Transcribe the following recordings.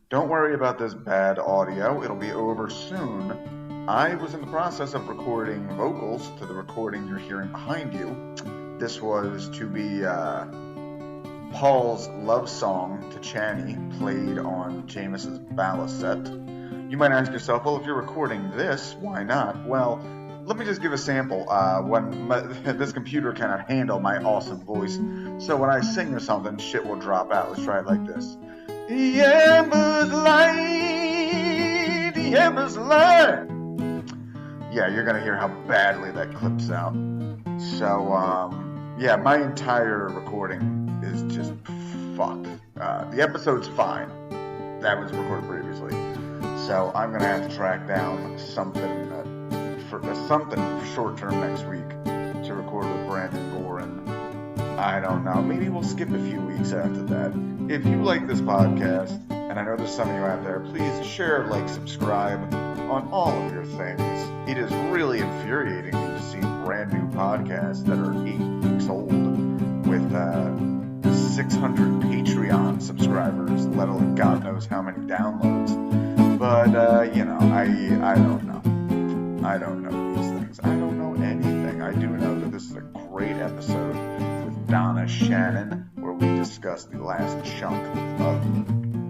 Don't worry about this bad audio, it'll be over soon. I was in the process of recording vocals to the recording you're hearing behind you. This was to be Paul's love song to Channy, played on Jameis's ballast set. You might ask yourself, well, if you're recording this, why not? Well, let me just give a sample. This computer cannot handle my awesome voice, so when I sing or something, shit will drop out. Let's try it like this. The embers light, the embers light. Yeah, you're gonna hear how badly that clips out. So, yeah, my entire recording is just fucked. The episode's fine. That was recorded previously. So I'm gonna have to track down something for short term next week to record with Brandon Gorin. I don't know. Maybe we'll skip a few weeks after that. If you like this podcast, and I know there's some of you out there, please share, like, subscribe on all of your things. It is really infuriating to see brand new podcasts that are 8 weeks old with 600 Patreon subscribers, let alone God knows how many downloads. But, I don't know. I don't know these things. I don't know anything. I do know that this is a great episode with Donna Shannon, where we discuss the last chunk of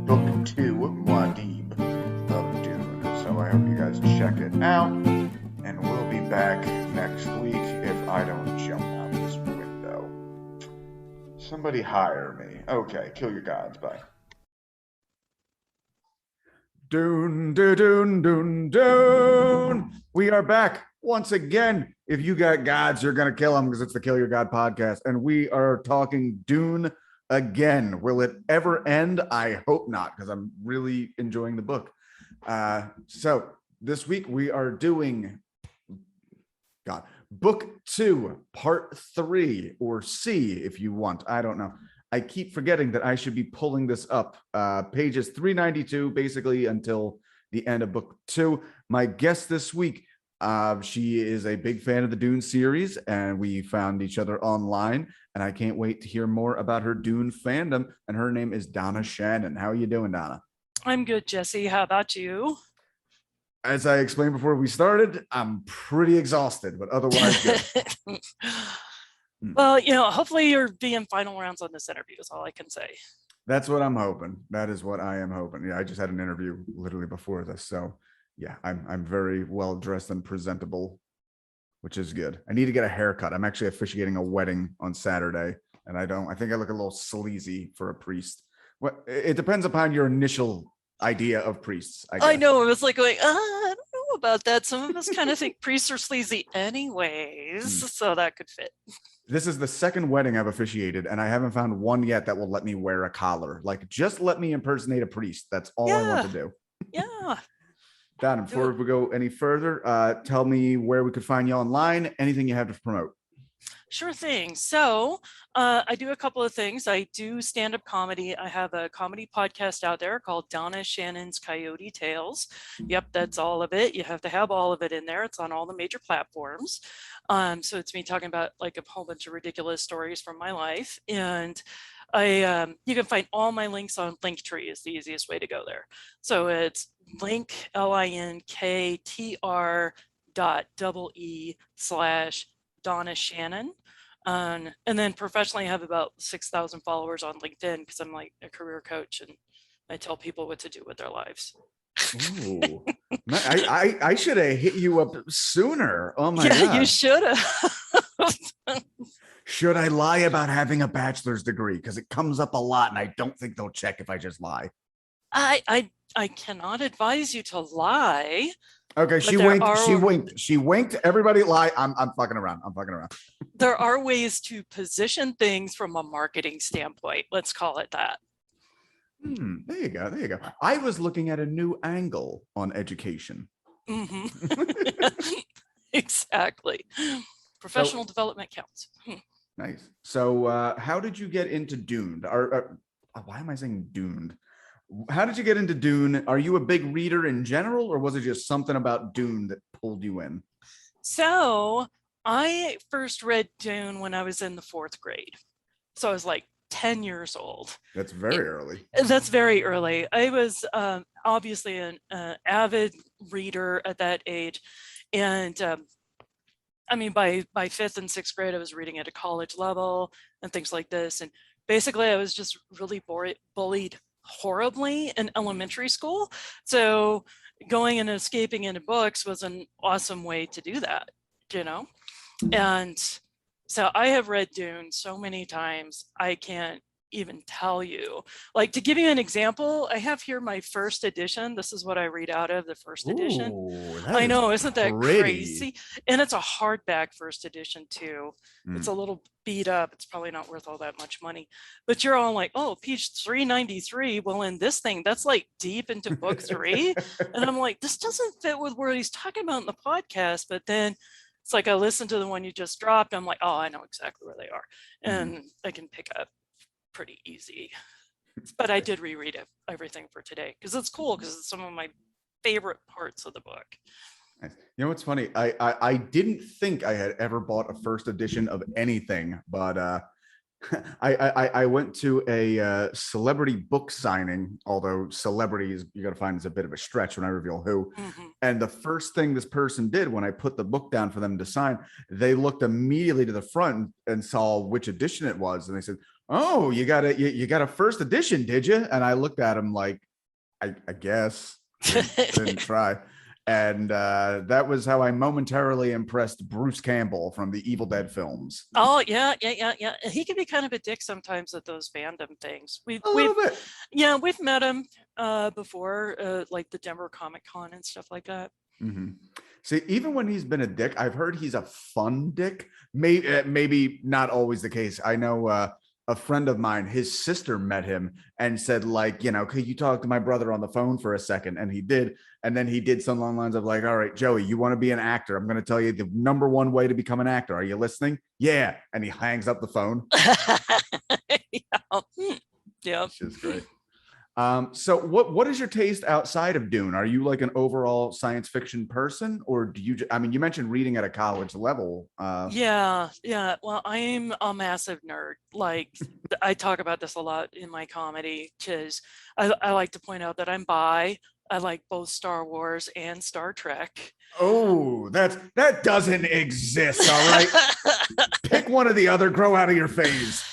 Book 2, Muad'dib of Dune. So I hope you guys check it out, and we'll be back next week if I don't jump out this window. Somebody hire me. Okay, kill your gods. Bye. Dune, Dune, Dune, Dune. We are back once again. If you got gods, you're going to kill them, because it's the Kill Your God podcast. And we are talking Dune again. Will it ever end? I hope not, because I'm really enjoying the book. So this week we are doing Book 2, Part 3, or C if you want. I don't know. I keep forgetting that I should be pulling this up. Pages 392, basically, until the end of Book 2. My guest this week, she is a big fan of the Dune series, and we found each other online, and I can't wait to hear more about her Dune fandom, and her name is Donna Shannon. How are you doing, Donna? I'm good, Jesse. How about you? As I explained before we started, I'm pretty exhausted, but otherwise good. Well, hopefully you're being final rounds on this interview is all I can say. That's what I'm hoping. That is what I am hoping. Yeah, I just had an interview literally before this. So yeah, I'm very well dressed and presentable, which is good. I need to get a haircut. I'm actually officiating a wedding on Saturday, and I think I look a little sleazy for a priest. Well, it depends upon your initial idea of priests. I know. It was like going, I don't know about that. Some of us kind of think priests are sleazy anyways, so that could fit. This is the second wedding I've officiated, and I haven't found one yet that will let me wear a collar. Like, just let me impersonate a priest. That's all I want to do. Yeah. Don, before we go any further, tell me where we could find you online, anything you have to promote. Sure thing. So I do a couple of things. I do stand-up comedy. I have a comedy podcast out there called Donna Shannon's Coyote Tales. Yep, that's all of it. You have to have all of it in there. It's on all the major platforms. So it's me talking about like a whole bunch of ridiculous stories from my life. And you can find all my links on Linktree is the easiest way to go there. So it's linktr.ee/Donna Shannon. And then professionally I have about 6,000 followers on LinkedIn because I'm like a career coach and I tell people what to do with their lives. Ooh. I should have hit you up sooner. Oh my God. You should have. Should I lie about having a bachelor's degree? Because it comes up a lot and I don't think they'll check if I just lie. I cannot advise you to lie. Okay, she winked. Everybody lie. I'm fucking around. There are ways to position things from a marketing standpoint. Let's call it that. There you go. I was looking at a new angle on education. Mm-hmm. Exactly. Professional development counts. Nice. So how did you get into Dune? Why am I saying Dune? How did you get into Dune? Are you a big reader in general, or was it just something about Dune that pulled you in? So I first read Dune when I was in the 4th grade. So I was like 10 years old. That's very early. That's very early. I was obviously an avid reader at that age. And I mean, by 5th and 6th grade, I was reading at a college level and things like this. And basically, I was just really bullied horribly in elementary school. So going and escaping into books was an awesome way to do that, you know? And so I have read Dune so many times, I can't even tell you. Like, to give you an example, I have here my first edition. This is what I read out of the first edition. Ooh, I know, isn't that pretty crazy? And it's a hardback first edition too. It's a little beat up. It's probably not worth all that much money. But you're all like, oh, page 393. Well, in this thing, that's like deep into book 3. And I'm like, this doesn't fit with what he's talking about in the podcast. But then it's like I listened to the one you just dropped. I'm like, oh, I know exactly where they are. And I can pick up pretty easy. But I did reread everything for today because it's cool, because it's some of my favorite parts of the book. You know what's funny? I didn't think I had ever bought a first edition of anything, but I went to a celebrity book signing, although celebrities, you got to find is a bit of a stretch when I reveal who. And the first thing this person did when I put the book down for them to sign, they looked immediately to the front and saw which edition it was. And they said, oh, you got a first edition, did you? And I looked at him like, I guess. Didn't try. And that was how I momentarily impressed Bruce Campbell from the Evil Dead films. Oh, yeah. He can be kind of a dick sometimes at those fandom things. We've met him before, like the Denver Comic Con and stuff like that. See, even when he's been a dick, I've heard he's a fun dick. Maybe not always the case. I know a friend of mine, his sister met him and said, like, you know, could you talk to my brother on the phone for a second? And he did. And then he did something along the lines of like, all right, Joey, you want to be an actor? I'm going to tell you the #1 way to become an actor. Are you listening? Yeah. And he hangs up the phone. Yeah. Which is great. So what is your taste outside of Dune? Are you like an overall science fiction person, or do you, I mean, you mentioned reading at a college level. Yeah. Well, I'm a massive nerd. Like, I talk about this a lot in my comedy, because I like to point out that I'm bi. I like both Star Wars and Star Trek. Oh, that doesn't exist. All right. Pick one or the other, grow out of your phase.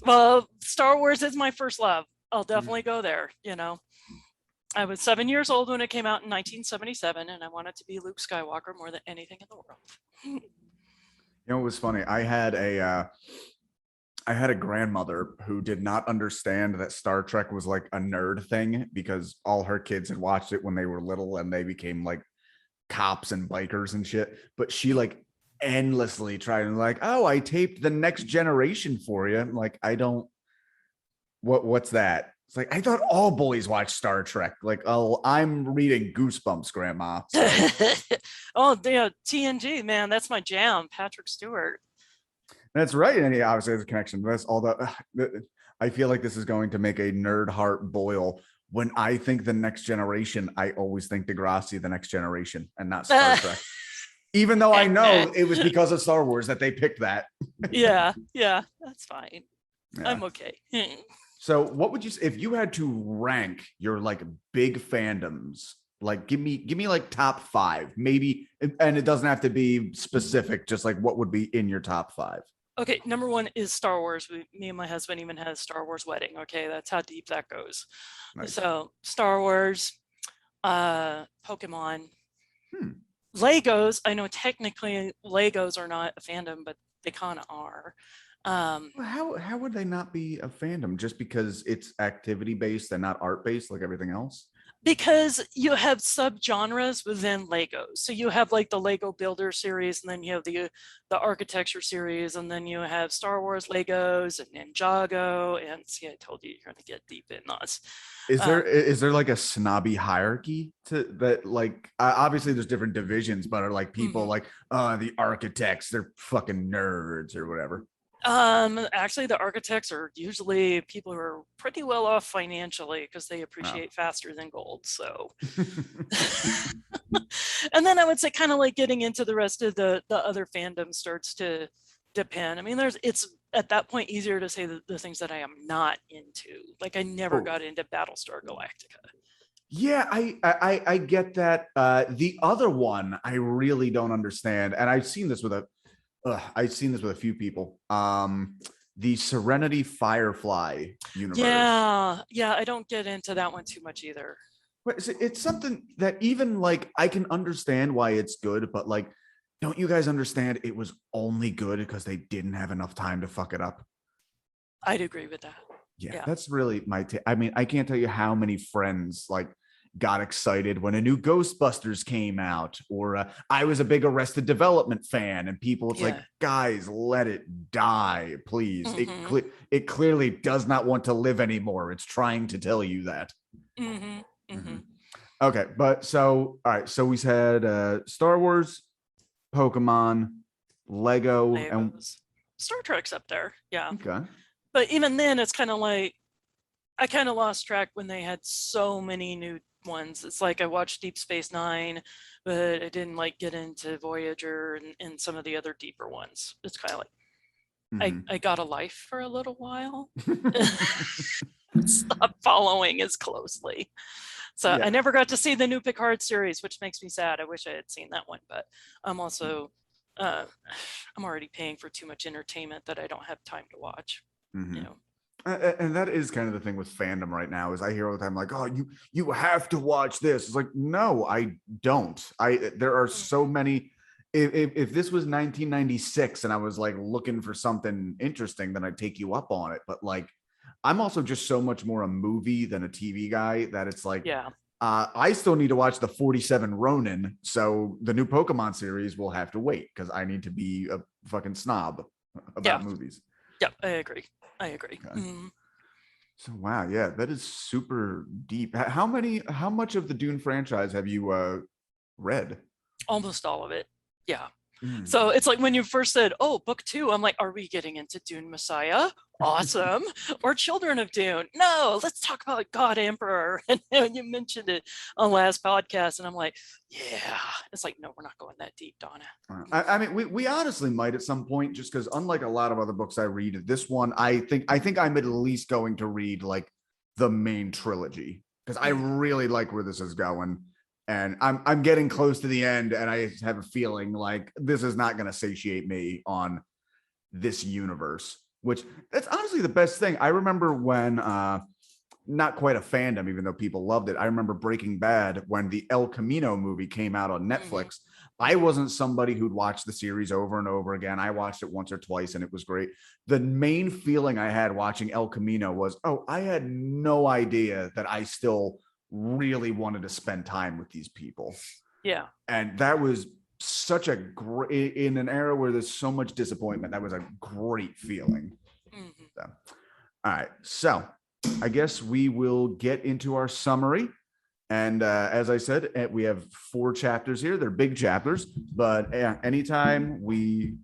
Well, Star Wars is my first love. I'll definitely go there. You know, I was 7 years old when it came out in 1977, and I wanted to be Luke Skywalker more than anything in the world. You know, it was funny. I had a grandmother who did not understand that Star Trek was like a nerd thing, because all her kids had watched it when they were little and they became like cops and bikers and shit. But she like endlessly tried and like, oh, I taped The Next Generation for you. I'm like, I don't. What's that? It's like, I thought all boys watch Star Trek. Like, oh, I'm reading Goosebumps, Grandma. So. Oh, yeah, TNG, man, that's my jam. Patrick Stewart. That's right. And he obviously has a connection. That's all that. I feel like this is going to make a nerd heart boil. When I think The Next Generation, I always think Degrassi, The Next Generation, and not Star Trek. Even though I know it was because of Star Wars that they picked that. Yeah, that's fine. Yeah. I'm okay. So what would you say if you had to rank your like big fandoms? Like give me like top 5, maybe, and it doesn't have to be specific, just like what would be in your top 5. Okay, #1 is Star Wars. Me and my husband even had a Star Wars wedding. Okay, that's how deep that goes. Nice. So Star Wars, Pokemon, Legos. I know technically Legos are not a fandom, but they kind of are. How would they not be a fandom just because it's activity based and not art based like everything else? Because you have subgenres within Legos. So you have like the Lego Builder series, and then you have the architecture series, and then you have Star Wars Legos and Ninjago. And see, I told you you're going to get deep in us. Is there like a snobby hierarchy to that? Like, obviously there's different divisions, but are like people like the architects, they're fucking nerds or whatever. Actually, the architects are usually people who are pretty well off financially, because they appreciate faster than gold. So, and then I would say kind of like getting into the rest of the other fandom starts to depend. I mean, it's at that point easier to say the things that I am not into. Like I never got into Battlestar Galactica. Yeah, I get that. The other one I really don't understand, and I've seen this with a few people. The Serenity Firefly universe. Yeah, I don't get into that one too much either. But it's something that even like I can understand why it's good, but like, don't you guys understand it was only good because they didn't have enough time to fuck it up? I'd agree with that. Yeah. That's really my I mean, I can't tell you how many friends like got excited when a new Ghostbusters came out, or I was a big Arrested Development fan, and people, it's like, guys, let it die, please. It clearly does not want to live anymore. It's trying to tell you that. Okay, but so all right, so we said Star Wars, Pokemon, Lego, and Star Trek's up there. Yeah. Okay. But even then, it's kind of like I kind of lost track when they had so many new ones. It's like I watched Deep Space Nine, but I didn't like get into Voyager and some of the other deeper ones. It's kind of like I got a life for a little while. Stop following as closely. So I never got to see the new Picard series, which makes me sad. I wish I had seen that one, but I'm also I'm already paying for too much entertainment that I don't have time to watch. You know. And that is kind of the thing with fandom right now, is I hear all the time like, oh, you have to watch this. It's like, no, I don't. There are so many. If this was 1996 and I was like looking for something interesting, then I'd take you up on it. But like, I'm also just so much more a movie than a TV guy that it's like, I still need to watch the 47 Ronin. So the new Pokemon series will have to wait because I need to be a fucking snob about movies. Yeah, I agree. Okay. So wow, yeah, that is super deep. How much of the Dune franchise have you read? Almost all of it. Yeah. So it's like when you first said, oh, book 2, I'm like, are we getting into Dune Messiah? Awesome. Or Children of Dune? No, let's talk about God Emperor. And you mentioned it on last podcast, and I'm like, yeah. It's like, no, we're not going that deep, Donna. I mean, we honestly might at some point, just because unlike a lot of other books I read, this one, I think I'm at least going to read like the main trilogy, because I really like where this is going. And I'm getting close to the end, and I have a feeling like this is not going to satiate me on this universe, which that's honestly the best thing. I remember when, not quite a fandom, even though people loved it. I remember Breaking Bad when the El Camino movie came out on Netflix. I wasn't somebody who'd watch the series over and over again. I watched it once or twice, and it was great. The main feeling I had watching El Camino was, oh, I had no idea that I still really wanted to spend time with these people. Yeah. And that was such a great, in an era where there's so much disappointment, that was a great feeling. So, all right. So I guess we will get into our summary. And as I said, we have 4 chapters here. They're big chapters, but anytime we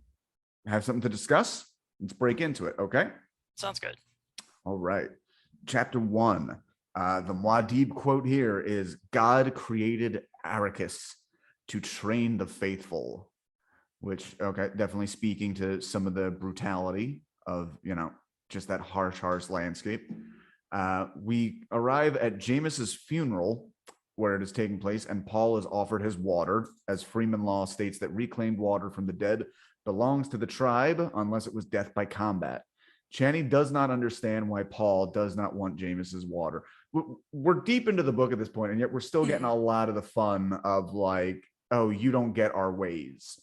have something to discuss, let's break into it. Okay. Sounds good. All right. Chapter 1. The Muad'dib quote here is, God created Arrakis to train the faithful, which, okay, definitely speaking to some of the brutality of, just that harsh landscape. We arrive at Jameis's funeral, where it is taking place, and Paul is offered his water, as Freeman Law states that reclaimed water from the dead belongs to the tribe unless it was death by combat. Channing does not understand why Paul does not want Jameis's water. We're deep into the book at this point, and yet we're still getting a lot of the fun of like, oh, you don't get our ways.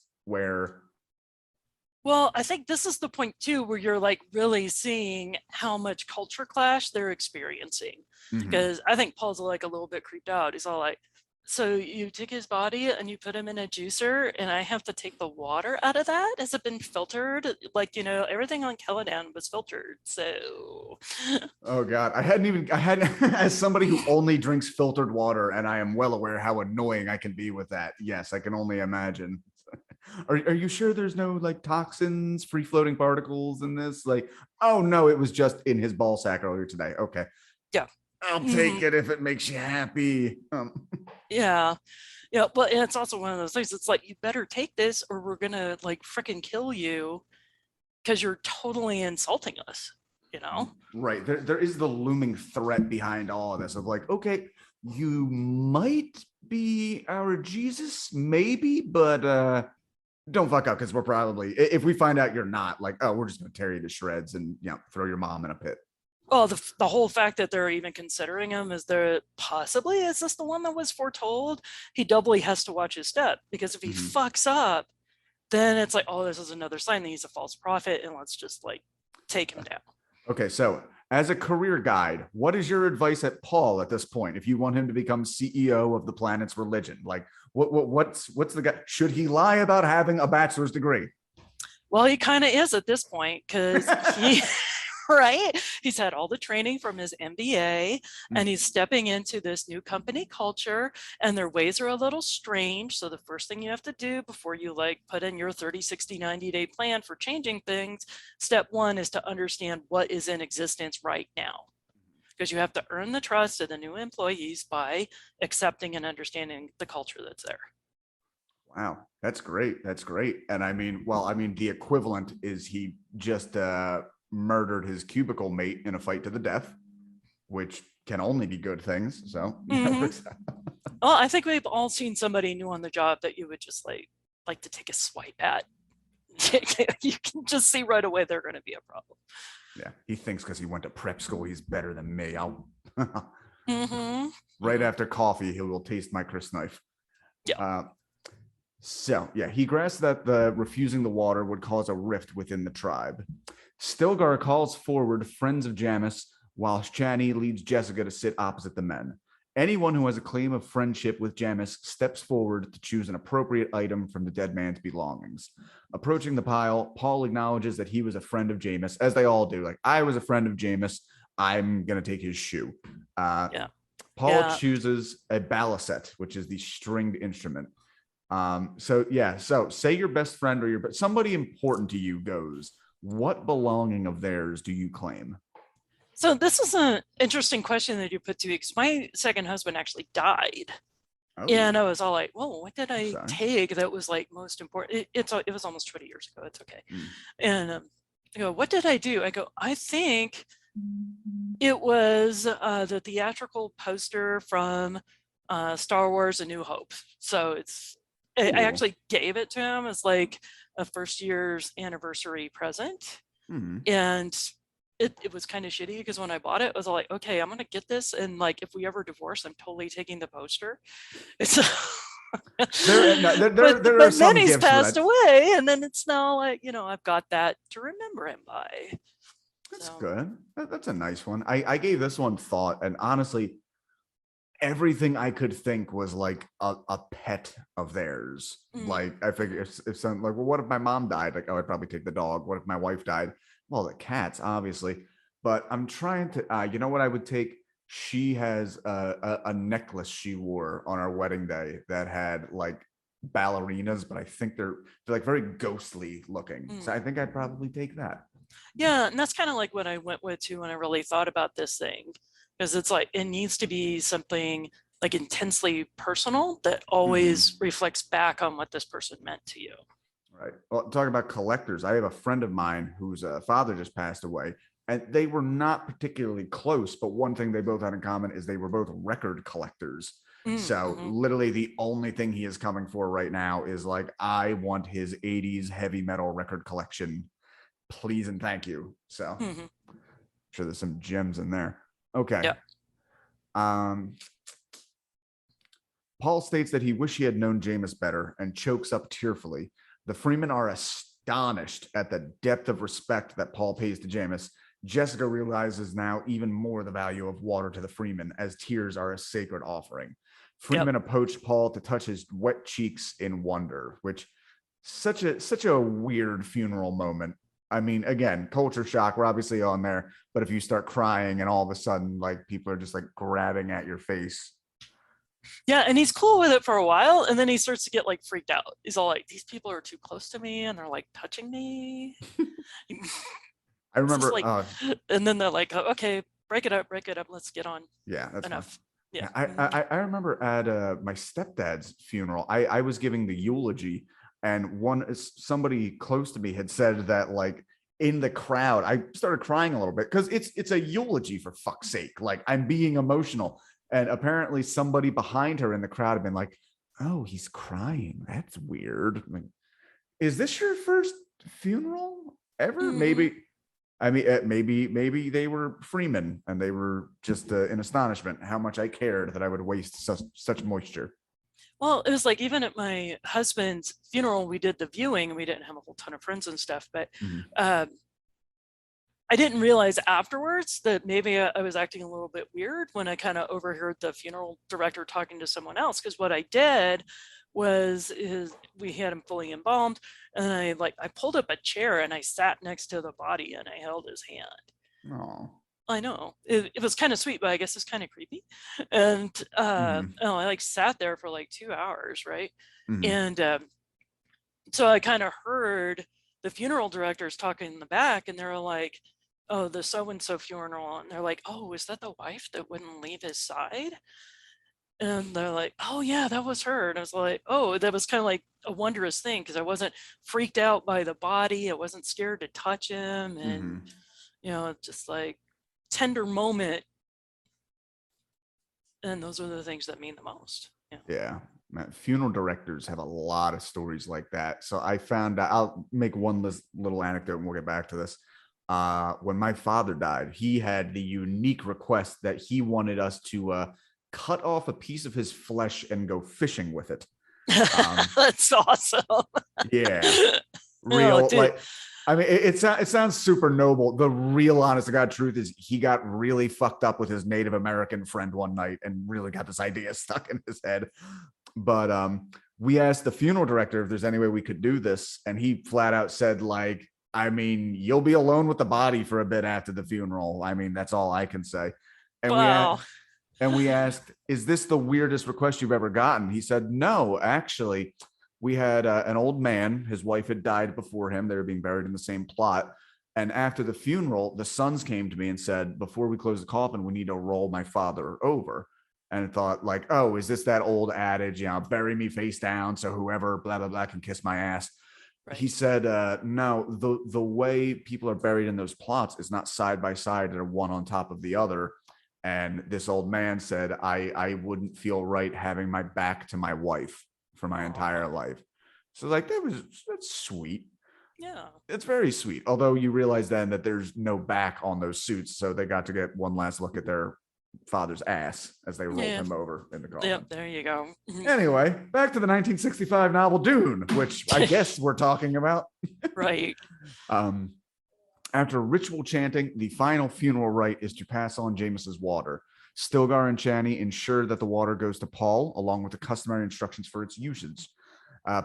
Well, I think this is the point too, where you're like really seeing how much culture clash they're experiencing. Because I think Paul's like a little bit creeped out. He's all like, so you take his body and you put him in a juicer, and I have to take the water out of that? Has it been filtered? Like, everything on Caladan was filtered. So, oh God, I hadn't as somebody who only drinks filtered water, and I am well aware how annoying I can be with that. Yes, I can only imagine. Are you sure there's no like toxins, free floating particles in this? Like, oh no, it was just in his ball sack earlier today. Okay. Yeah. I'll take it if it makes you happy. Yeah, but it's also one of those things. It's like, you better take this or we're gonna like freaking kill you, because you're totally insulting us, you know? Right. There is the looming threat behind all of this of like, okay, you might be our Jesus, maybe, but don't fuck up, because we're probably, if we find out you're not, like, oh, we're just gonna tear you to shreds and throw your mom in a pit. Well, the whole fact that they're even considering him is there possibly, is this the one that was foretold? He doubly has to watch his step, because if he fucks up, then it's like, oh, this is another sign that he's a false prophet, and let's just like take him down. Okay, so as a career guide, what is your advice at Paul at this point? If you want him to become CEO of the planet's religion, like what's the guy? Should he lie about having a bachelor's degree? Well, he kind of is at this point, because he right, he's had all the training from his MBA, and he's stepping into this new company culture, and their ways are a little strange. So the first thing you have to do before you like put in your 30, 60, 90-day plan for changing things, step one is to understand what is in existence right now, because you have to earn the trust of the new employees by accepting and understanding the culture that's there. Wow, that's great. That's great. And I mean, the equivalent is he just murdered his cubicle mate in a fight to the death, which can only be good things. So well, I think we've all seen somebody new on the job that you would just like to take a swipe at. You can just see right away they're going to be a problem. Yeah, he thinks because he went to prep school he's better than me. I'll right after coffee he will taste my crisp knife. Yeah. So yeah, he grasped that the refusing the water would cause a rift within the tribe. Stilgar calls forward friends of Jamis, while Chani leads Jessica to sit opposite the men. Anyone who has a claim of friendship with Jamis steps forward to choose an appropriate item from the dead man's belongings. Approaching the pile, Paul acknowledges that he was a friend of Jamis, as they all do. Like, I was a friend of Jamis. I'm going to take his shoe. Paul chooses a baliset, which is the stringed instrument. So say your best friend or somebody important to you goes. What belonging of theirs do you claim? So this is an interesting question that you put to me, because my second husband actually died. Oh. And I was all like, whoa, what did I take that was like most important? It was almost 20 years ago. It's okay. And I go, what did I do? I go, I think it was the theatrical poster from Star Wars: A New Hope. So I actually gave it to him as like a first year's anniversary present. And it was kind of shitty, because when I bought it, I was all like, okay, I'm gonna get this, and like if we ever divorce, I'm totally taking the poster. It's but then he's passed away, and then it's now like, I've got that to remember him by. That's good. That's a nice one. I gave this one thought, and honestly, everything I could think was like a pet of theirs. Like, I figure if some, like, well, what if my mom died? Like, oh, I'd probably take the dog. What if my wife died? Well, the cats, obviously. But I'm trying to, you know what I would take? She has a necklace she wore on our wedding day that had like ballerinas, but I think they're like very ghostly looking. So I think I'd probably take that. Yeah, and that's kind of like what I went with too when I really thought about this thing. Because it's like, it needs to be something like intensely personal that always reflects back on what this person meant to you. Right. Well, talking about collectors, I have a friend of mine whose father just passed away, and they were not particularly close, but one thing they both had in common is they were both record collectors. So literally the only thing he is coming for right now is like, I want his 80s heavy metal record collection, please and thank you. So I'm sure there's some gems in there. Okay. Yeah. Paul states that he wished he had known Jamis better and chokes up tearfully. The Freemen are astonished at the depth of respect that Paul pays to Jamis. Jessica realizes now even more the value of water to the Freemen, as tears are a sacred offering. Freemen approach Paul to touch his wet cheeks in wonder, which such a weird funeral moment. I mean, again, culture shock, we're obviously on there, but if you start crying and all of a sudden, like, people are just like grabbing at your face. Yeah, and he's cool with it for a while, and then he starts to get like freaked out. He's all like, these people are too close to me, and they're like touching me. I remember, like, and then they're like, okay, break it up, let's get on. Yeah, that's enough. Fine. Yeah. I remember at my stepdad's funeral, I was giving the eulogy, and somebody close to me had said that, like, in the crowd. I started crying a little bit because it's a eulogy, for fuck's sake. Like, I'm being emotional. And apparently somebody behind her in the crowd had been like, oh, he's crying. That's weird. Like, is this your first funeral ever? Maybe. I mean, maybe they were Freeman and they were just in astonishment how much I cared that I would waste such moisture. Well, it was like, even at my husband's funeral, we did the viewing and we didn't have a whole ton of friends and stuff, but I didn't realize afterwards that maybe I was acting a little bit weird when I kind of overheard the funeral director talking to someone else. Because what I did was we had him fully embalmed, and I pulled up a chair and I sat next to the body and I held his hand. Oh, I know it was kind of sweet, but I guess it's kind of creepy. And I sat there for like 2 hours, right? And so I kind of heard the funeral directors talking in the back, and they were like, oh, the so-and-so funeral. And they're like, oh, is that the wife that wouldn't leave his side? And they're like, oh yeah, that was her. And I was like, oh, that was kind of like a wondrous thing, because I wasn't freaked out by the body. I wasn't scared to touch him. And, just like tender moment. And those are the things that mean the most. Yeah. Man, funeral directors have a lot of stories like that. So I found out, I'll make one little anecdote and we'll get back to this. When my father died, he had the unique request that he wanted us to cut off a piece of his flesh and go fishing with it. That's awesome. Yeah. Real, I mean, it sounds super noble. The real honest to God truth is he got really fucked up with his Native American friend one night and really got this idea stuck in his head. But we asked the funeral director if there's any way we could do this. And he flat out said, like, I mean, you'll be alone with the body for a bit after the funeral. I mean, that's all I can say. And wow. we asked, is this the weirdest request you've ever gotten? He said, no, actually. We had an old man. His wife had died before him. They were being buried in the same plot. And after the funeral, the sons came to me and said, before we close the coffin, we need to roll my father over. And I thought, like, oh, is this that old adage, bury me face down so whoever blah, blah, blah can kiss my ass? Right. He said, no, the way people are buried in those plots is not side by side or one on top of the other. And this old man said, I wouldn't feel right having my back to my wife for my entire life. So like, that's sweet. Yeah. It's very sweet. Although you realize then that there's no back on those suits. So they got to get one last look at their father's ass as they rolled him over in the coffin. Yep, there you go. Anyway, back to the 1965 novel Dune, which I guess we're talking about. Right. After ritual chanting, the final funeral rite is to pass on Jameis's water. Stilgar and Chani ensure that the water goes to Paul, along with the customary instructions for its usage.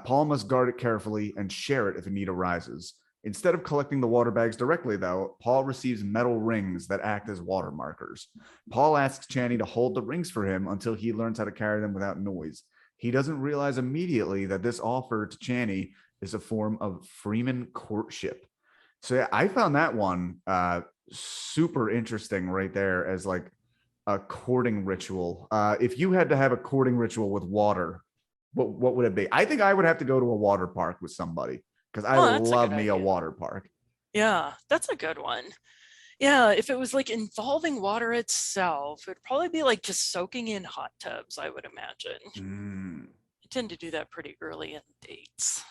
Paul must guard it carefully and share it if a need arises. Instead of collecting the water bags directly, though, Paul receives metal rings that act as water markers. Paul asks Chani to hold the rings for him until he learns how to carry them without noise. He doesn't realize immediately that this offer to Chani is a form of Freeman courtship. So yeah, I found that one super interesting right there as like a courting ritual. If you had to have a courting ritual with water, what would it be? I think I would have to go to a water park with somebody because I love me a water park. Yeah, that's a good one. Yeah, if it was like involving water itself, it'd probably be like just soaking in hot tubs, I would imagine. I tend to do that pretty early in dates.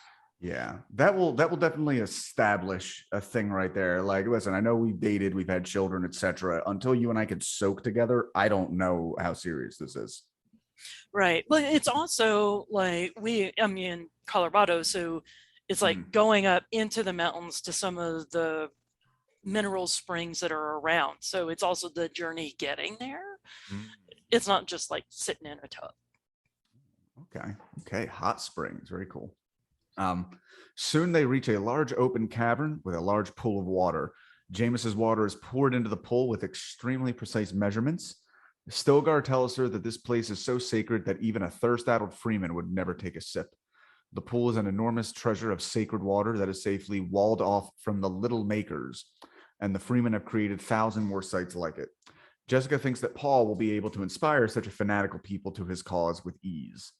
Yeah, that will definitely establish a thing right there. Like, listen, I know we've dated, we've had children, etc. Until you and I could soak together, I don't know how serious this is. Right. But it's also like I'm in Colorado, so it's like going up into the mountains to some of the mineral springs that are around. So it's also the journey getting there. It's not just like sitting in a tub. Okay. Hot springs. Very cool. Soon they reach a large open cavern with a large pool of water. Jameis's water is poured into the pool with extremely precise measurements. Stilgar tells her that this place is so sacred that even a thirst-addled freeman would never take a sip. The pool is an enormous treasure of sacred water that is safely walled off from the little makers, and the freemen have created 1,000 more sites like it. Jessica thinks that Paul will be able to inspire such a fanatical people to his cause with ease.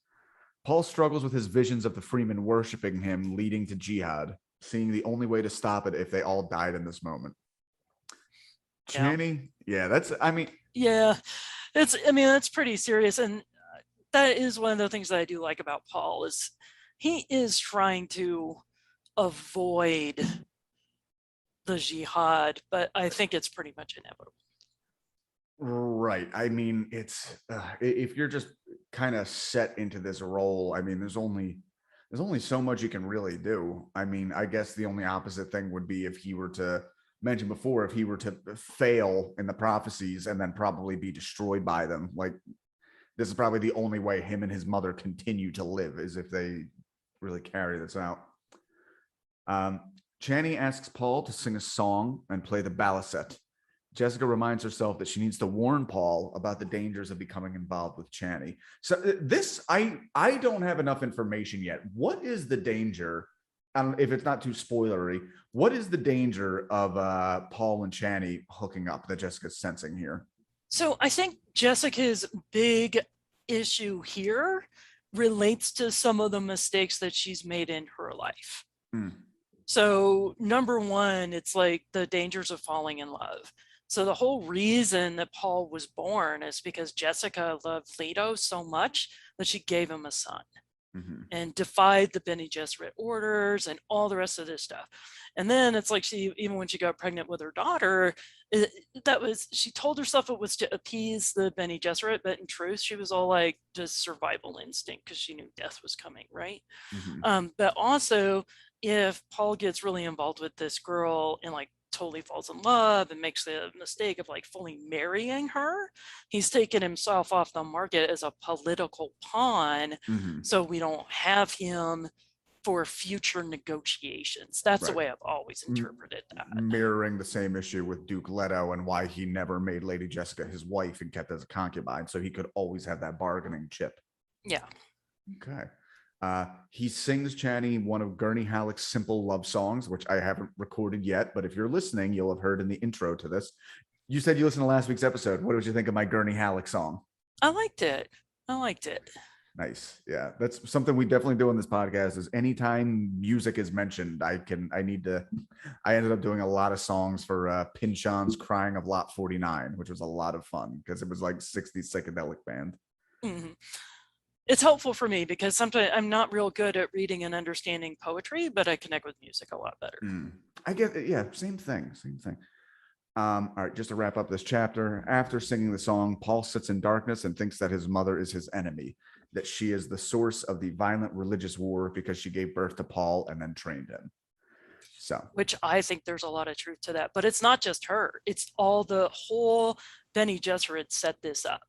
Paul struggles with his visions of the freemen worshiping him, leading to jihad. seeing the only way to stop it if they all died in this moment. Yeah. Channy, yeah, that's, I mean, Yeah, that's pretty serious. And that is one of the things that I do like about Paul is he is trying to avoid the jihad, but I think it's pretty much inevitable. right. I mean, it's if you're just kind of set into this role, I mean, there's only so much you can really do. I mean, I guess the only opposite thing would be if he were to mention before, if he were to fail in the prophecies and then probably be destroyed by them. Like, this is probably the only way him and his mother continue to live, is if they really carry this out. Channy asks Paul to sing a song and play the balisette. Jessica reminds herself that she needs to warn Paul about the dangers of becoming involved with Channy. So this, I don't have enough information yet. What is the danger? I don't know if it's not too spoilery. What is the danger of Paul and Channy hooking up that Jessica's sensing here? So I think Jessica's big issue here relates to some of the mistakes that she's made in her life. So number one, it's like the dangers of falling in love. So the whole reason that Paul was born is because Jessica loved Leto so much that she gave him a son. And defied the Bene Gesserit orders and all the rest of this stuff. And then it's like even when she got pregnant with her daughter, she told herself it was to appease the Bene Gesserit, but in truth, she was all like just survival instinct because she knew death was coming, right? But also, if Paul gets really involved with this girl and like totally falls in love and makes the mistake of like fully marrying her, he's taken himself off the market as a political pawn. So we don't have him for future negotiations. That's the way I've always interpreted that. Mirroring the same issue with Duke Leto and why he never made Lady Jessica his wife and kept as a concubine, so he could always have that bargaining chip. Yeah. Okay. He sings Channy one of Gurney Halleck's simple love songs, which I haven't recorded yet, but if you're listening, you'll have heard in the intro to this. You said you listened to last week's episode. What did you think of my Gurney Halleck song? I liked it. Nice. Yeah, that's something we definitely do on this podcast, is anytime music is mentioned, I ended up doing a lot of songs for Pynchon's Crying of Lot 49, which was a lot of fun because it was like 60s psychedelic band. It's helpful for me because sometimes I'm not real good at reading and understanding poetry, but I connect with music a lot better. I get it. Yeah, same thing. All right, just to wrap up this chapter, after singing the song, Paul sits in darkness and thinks that his mother is his enemy, that she is the source of the violent religious war because she gave birth to Paul and then trained him. So, which I think there's a lot of truth to that, but it's not just her. It's all the whole Bene Gesserit set this up,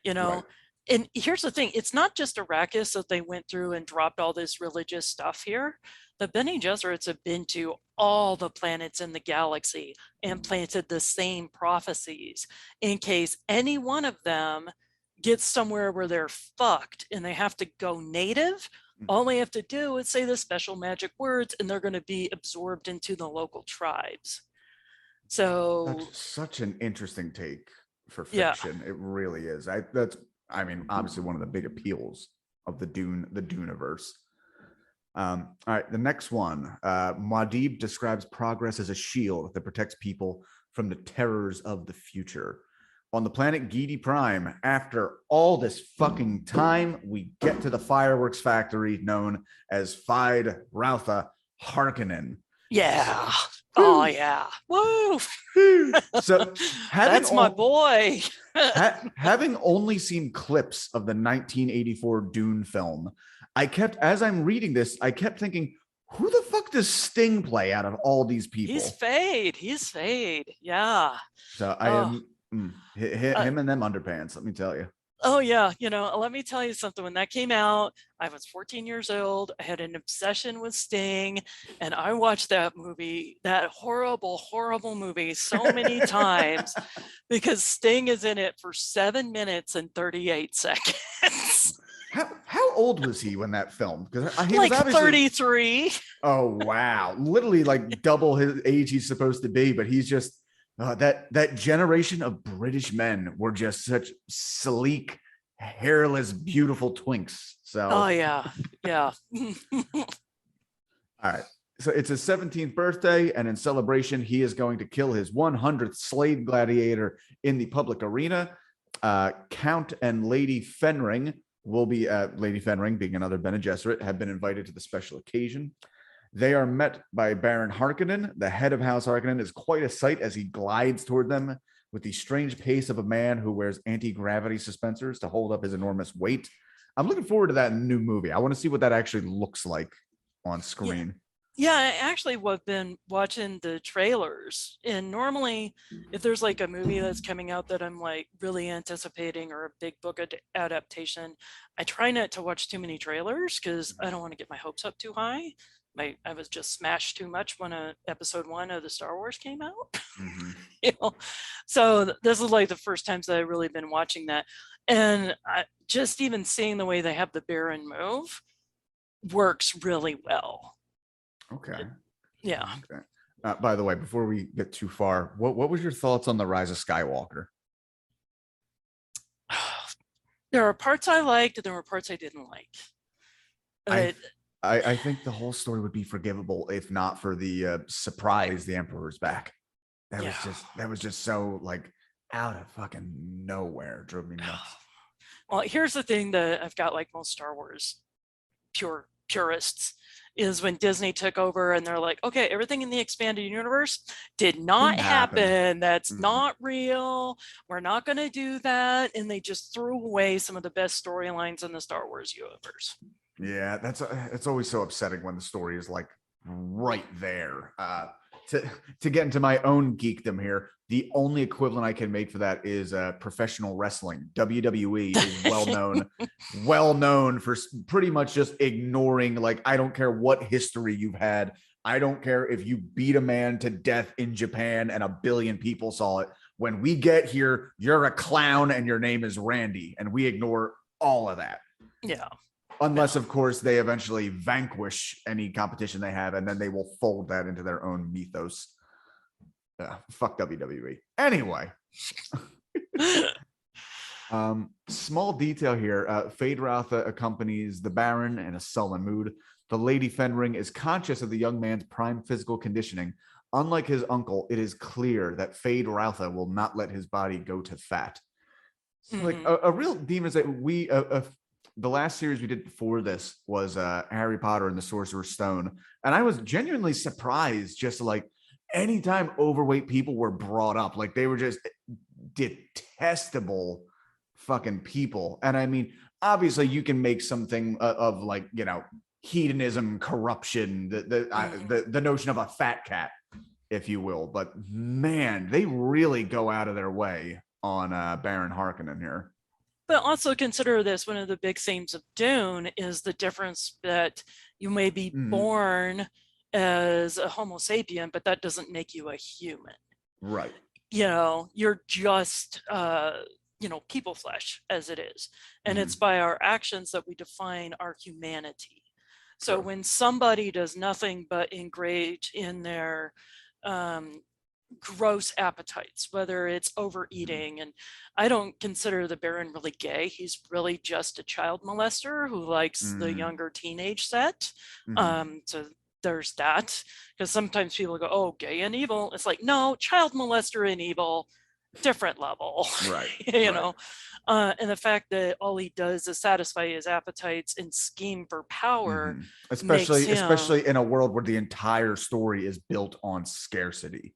Right. And here's the thing, it's not just Arrakis that they went through and dropped all this religious stuff here. The Bene Gesserits have been to all the planets in the galaxy and planted the same prophecies in case any one of them gets somewhere where they're fucked and they have to go native. All they have to do is say the special magic words and they're going to be absorbed into the local tribes. So that's such an interesting take for fiction. It really is. Obviously one of the big appeals of the Duneverse. All right, the next one. Muad'dib describes progress as a shield that protects people from the terrors of the future. On the planet Gidi Prime, after all this fucking time, we get to the fireworks factory known as Fide Routha Harkonnen. Yeah. Oh yeah. Woo. So that's my boy. Having only seen clips of the 1984 Dune film, as I'm reading this, I kept thinking, who the fuck does Sting play out of all these people? He's Fade. Yeah. So I am him and them underpants, let me tell you. Oh yeah, let me tell you something. When that came out, I was 14 years old. I had an obsession with Sting, and I watched that movie, that horrible, horrible movie, so many times because Sting is in it for 7 minutes and 38 seconds. How old was he when that filmed? Because he like was obviously 33. Oh wow, literally like double his age he's supposed to be, but he's just. That generation of British men were just such sleek, hairless, beautiful twinks. So, oh yeah. All right. So it's his 17th birthday, and in celebration, he is going to kill his 100th slayed gladiator in the public arena. Count and Lady Fenring will be, Lady Fenring, being another Bene Gesserit, have been invited to the special occasion. They are met by Baron Harkonnen. The head of House Harkonnen is quite a sight as he glides toward them with the strange pace of a man who wears anti-gravity suspensors to hold up his enormous weight. I'm looking forward to that new movie. I want to see what that actually looks like on screen. Yeah, I actually have been watching the trailers, and normally if there's like a movie that's coming out that I'm like really anticipating or a big book adaptation, I try not to watch too many trailers because I don't want to get my hopes up too high. I was just smashed too much when episode 1 of the Star Wars came out. Mm-hmm. You know? So this is like the first times that I've really been watching that. And just even seeing the way they have the Baron move works really well. Okay. Yeah. Okay. By the way, before we get too far, what was your thoughts on the Rise of Skywalker? There are parts I liked and there were parts I didn't like. I think the whole story would be forgivable if not for the surprise the Emperor's back. That was just so like out of fucking nowhere. Drove me nuts. Well, here's the thing that I've got like most Star Wars purists is when Disney took over and they're like, okay, everything in the expanded universe did not happen. That's not real. We're not going to do that. And they just threw away some of the best storylines in the Star Wars universe. Yeah, it's always so upsetting when the story is like right there. To get into my own geekdom here, the only equivalent I can make for that is professional wrestling. WWE is well known for pretty much just ignoring, like, I don't care what history you've had. I don't care if you beat a man to death in Japan and a billion people saw it. When we get here, you're a clown and your name is Randy, and we ignore all of that. Yeah. Unless, of course, they eventually vanquish any competition they have, and then they will fold that into their own mythos. Fuck WWE. Anyway. Small detail here. Feyd-Rautha accompanies the Baron in a sullen mood. The Lady Fenring is conscious of the young man's prime physical conditioning. Unlike his uncle, it is clear that Feyd-Rautha will not let his body go to fat. So, like a real demon is that the last series we did before this was Harry Potter and the Sorcerer's Stone. And I was genuinely surprised just like anytime overweight people were brought up, like they were just detestable fucking people. And I mean, obviously you can make something of like, you know, hedonism, corruption, the notion of a fat cat, if you will. But man, they really go out of their way on Baron Harkonnen here. But also consider this, one of the big themes of Dune is the difference that you may be born as a Homo sapien, but that doesn't make you a human. Right. You know, you're just, people flesh as it is. And it's by our actions that we define our humanity. So when somebody does nothing but engage in their gross appetites, whether it's overeating, and I don't consider the Baron really gay. He's really just a child molester who likes the younger teenage set. So there's that, because sometimes people go, oh, gay and evil. It's like, no, child molester and evil, different level. Right. you know, and the fact that all he does is satisfy his appetites and scheme for power, especially in a world where the entire story is built on scarcity.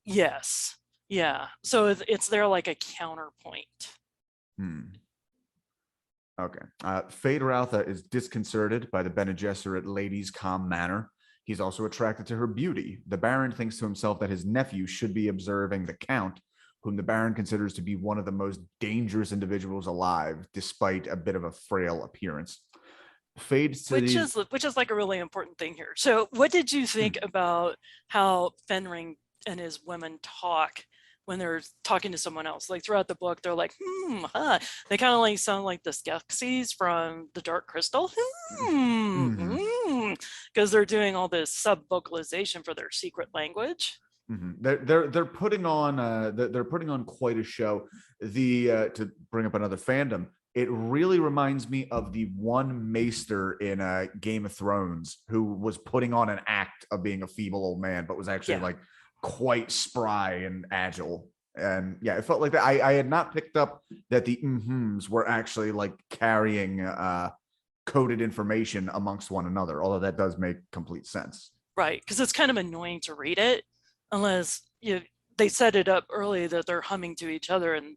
Yes. Yeah. So it's there like a counterpoint. Okay. Feyd-Rautha is disconcerted by the Bene Gesserit lady's calm manner. He's also attracted to her beauty. The Baron thinks to himself that his nephew should be observing the Count, whom the Baron considers to be one of the most dangerous individuals alive, despite a bit of a frail appearance. Which is like a really important thing here. So what did you think about how Fenring and his women talk when they're talking to someone else? Like throughout the book, they're like, They kind of like sound like the Skeksis from the Dark Crystal. Because they're doing all this sub-vocalization for their secret language. They're putting on quite a show. To bring up another fandom, it really reminds me of the one maester in Game of Thrones who was putting on an act of being a feeble old man, but was actually like quite spry and agile. And yeah, it felt like that. I had not picked up that the were actually like carrying coded information amongst one another, although that does make complete sense. Right, because it's kind of annoying to read it unless they set it up early that they're humming to each other and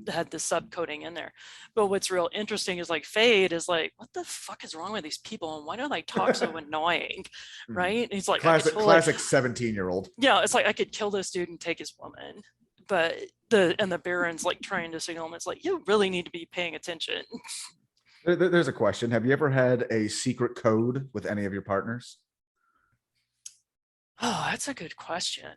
had the subcoding in there. But what's real interesting is like Fade is like, what the fuck is wrong with these people and why do they talk so annoying? Right? And he's like, classic 17-year-old. Yeah, it's like I could kill this dude and take his woman. But the Baron's like trying to signal him. It's like, you really need to be paying attention. There's a question. Have you ever had a secret code with any of your partners? Oh, that's a good question.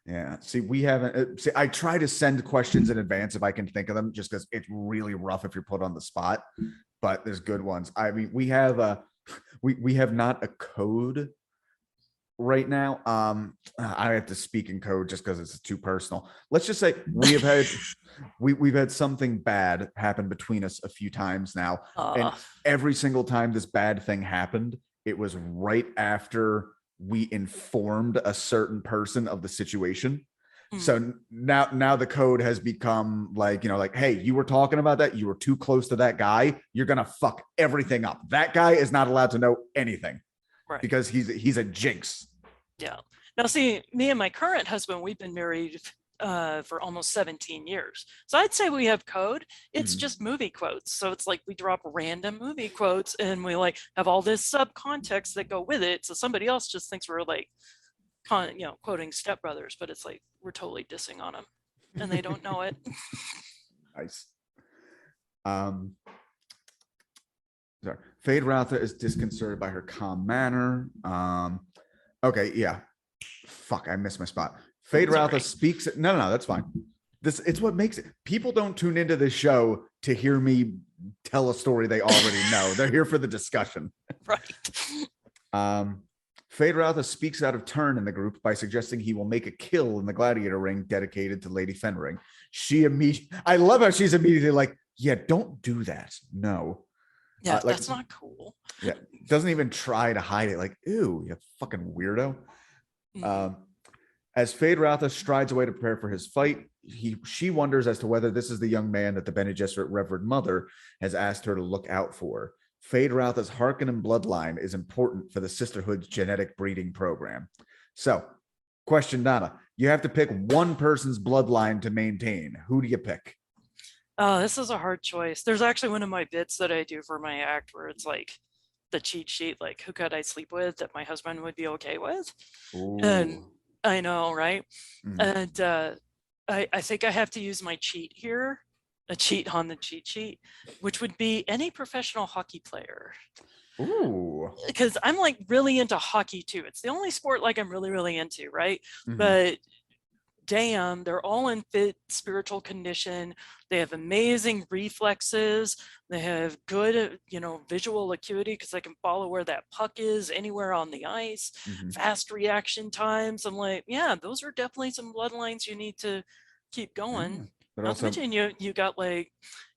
Yeah. See, we haven't. See, I try to send questions in advance if I can think of them, just because it's really rough if you're put on the spot. But there's good ones. I mean, we have we have not a code right now. I have to speak in code just because it's too personal. Let's just say we have had we've had something bad happen between us a few times now, and every single time this bad thing happened, it was right after we informed a certain person of the situation. So now the code has become like, like, hey, you were talking about that. You were too close to that guy. You're going to fuck everything up. That guy is not allowed to know anything, right? Because he's a jinx. Yeah. Now, see, me and my current husband, we've been married for almost 17 years. So I'd say we have code. It's just movie quotes. So it's like we drop random movie quotes and we like have all this subcontext that go with it. So somebody else just thinks we're like, quoting Step Brothers, but it's like we're totally dissing on them and they don't know it. Nice. Sorry. Fade Routha is disconcerted by her calm manner. Okay, yeah. Fuck, I missed my spot. Fade Routha speaks. No, that's fine. It's what makes it. People don't tune into this show to hear me tell a story they already know. They're here for the discussion. Right. Fade Routha speaks out of turn in the group by suggesting he will make a kill in the gladiator ring dedicated to Lady Fenring. I love how she's immediately like, yeah, don't do that. No. Yeah, that's not cool. Yeah, doesn't even try to hide it. Like, ew, you fucking weirdo. As Fade Routha strides away to prepare for his fight, she wonders as to whether this is the young man that the Bene Gesserit Reverend Mother has asked her to look out for. Fade Routha's Harkonnen bloodline is important for the Sisterhood's genetic breeding program. So, question, Donna, you have to pick one person's bloodline to maintain. Who do you pick? Oh, this is a hard choice. There's actually one of my bits that I do for my act where it's like the cheat sheet, like who could I sleep with that my husband would be okay with? Ooh. And I know, right? And I think I have to use my cheat here, a cheat on the cheat sheet, which would be any professional hockey player. Ooh. Because I'm like really into hockey too. It's the only sport like I'm really, really into, right? But damn, they're all in fit spiritual condition. They have amazing reflexes. They have good, visual acuity because they can follow where that puck is anywhere on the ice. Fast reaction times. I'm like, yeah, those are definitely some bloodlines you need to keep going. But not also, to mention you got like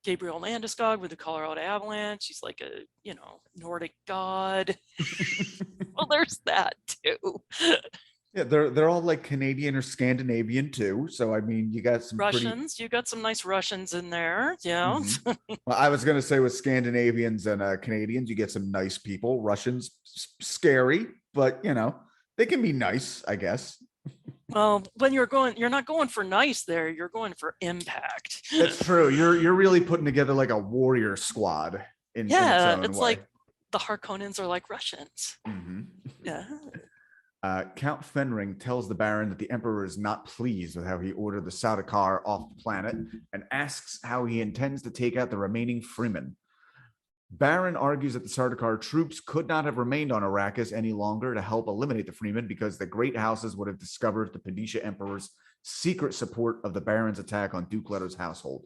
Gabriel Landeskog with the Colorado Avalanche. He's like a, Nordic god. Well, there's that too. Yeah, they're all like Canadian or Scandinavian too. So I mean, you got some Russians. You got some nice Russians in there. Yeah. Well, I was gonna say with Scandinavians and Canadians, you get some nice people. Russians, scary, but they can be nice, I guess. Well, when you're not going for nice there. You're going for impact. That's true. You're really putting together like a warrior squad. In its own way. Like the Harkonnens are like Russians. Yeah. Count Fenring tells the Baron that the Emperor is not pleased with how he ordered the Sardaukar off the planet and asks how he intends to take out the remaining Freemen. Baron argues that the Sardaukar troops could not have remained on Arrakis any longer to help eliminate the Freemen because the great houses would have discovered the Padisha Emperor's secret support of the Baron's attack on Duke Leto's household.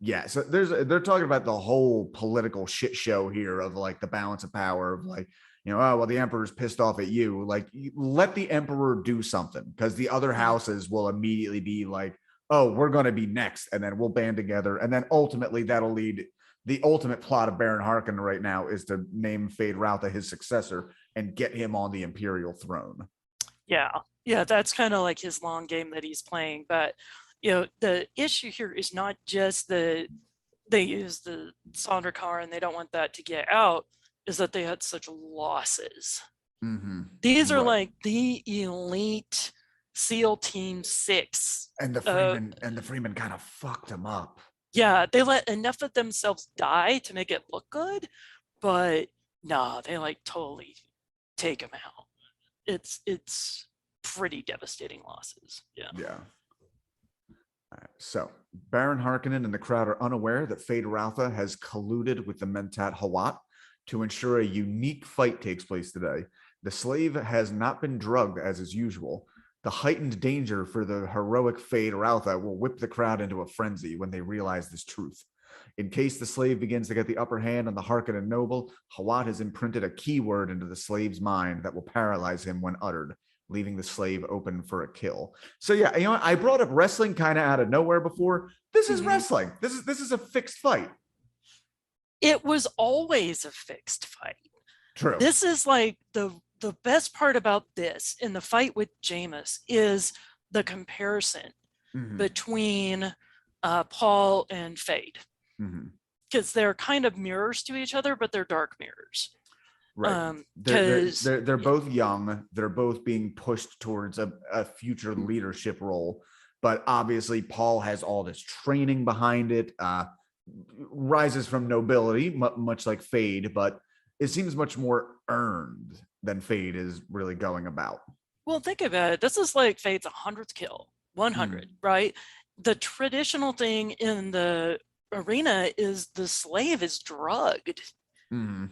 Yeah, so they're talking about the whole political shit show here of like the balance of power of like, the Emperor's pissed off at you. Like, let the Emperor do something because the other houses will immediately be like, oh, we're going to be next. And then we'll band together. And then ultimately that'll lead the ultimate plot of Baron Harkonnen right now is to name Fade Routha his successor and get him on the Imperial throne. Yeah, that's kind of like his long game that he's playing. But the issue here is not just they use the Sonderkar and they don't want that to get out, is that they had such losses. Mm-hmm. These are like the elite SEAL Team 6. And the Freeman kind of fucked them up. Yeah, they let enough of themselves die to make it look good, but no, they like totally take them out. It's pretty devastating losses. Yeah. All right, so Baron Harkonnen and the crowd are unaware that Fade Routha has colluded with the Mentat Hawat to ensure a unique fight takes place today. The slave has not been drugged as is usual. The heightened danger for the heroic Fade Routha will whip the crowd into a frenzy when they realize this truth. In case the slave begins to get the upper hand on the Harkonnen noble, Hawat has imprinted a keyword into the slave's mind that will paralyze him when uttered, leaving the slave open for a kill. So yeah, I brought up wrestling kind of out of nowhere before. This is wrestling. This is a fixed fight. It was always a fixed fight. True. This is like the best part about this in the fight with Jameis is the comparison between Paul and Fade. Because they're kind of mirrors to each other, but they're dark mirrors. Right. They're both young. They're both being pushed towards a future leadership role. But obviously, Paul has all this training behind it, rises from nobility, much like Fade, but it seems much more earned than Fade is really going about. Well, think about it. This is like Fade's 100th kill, 100, right? The traditional thing in the arena is the slave is drugged. And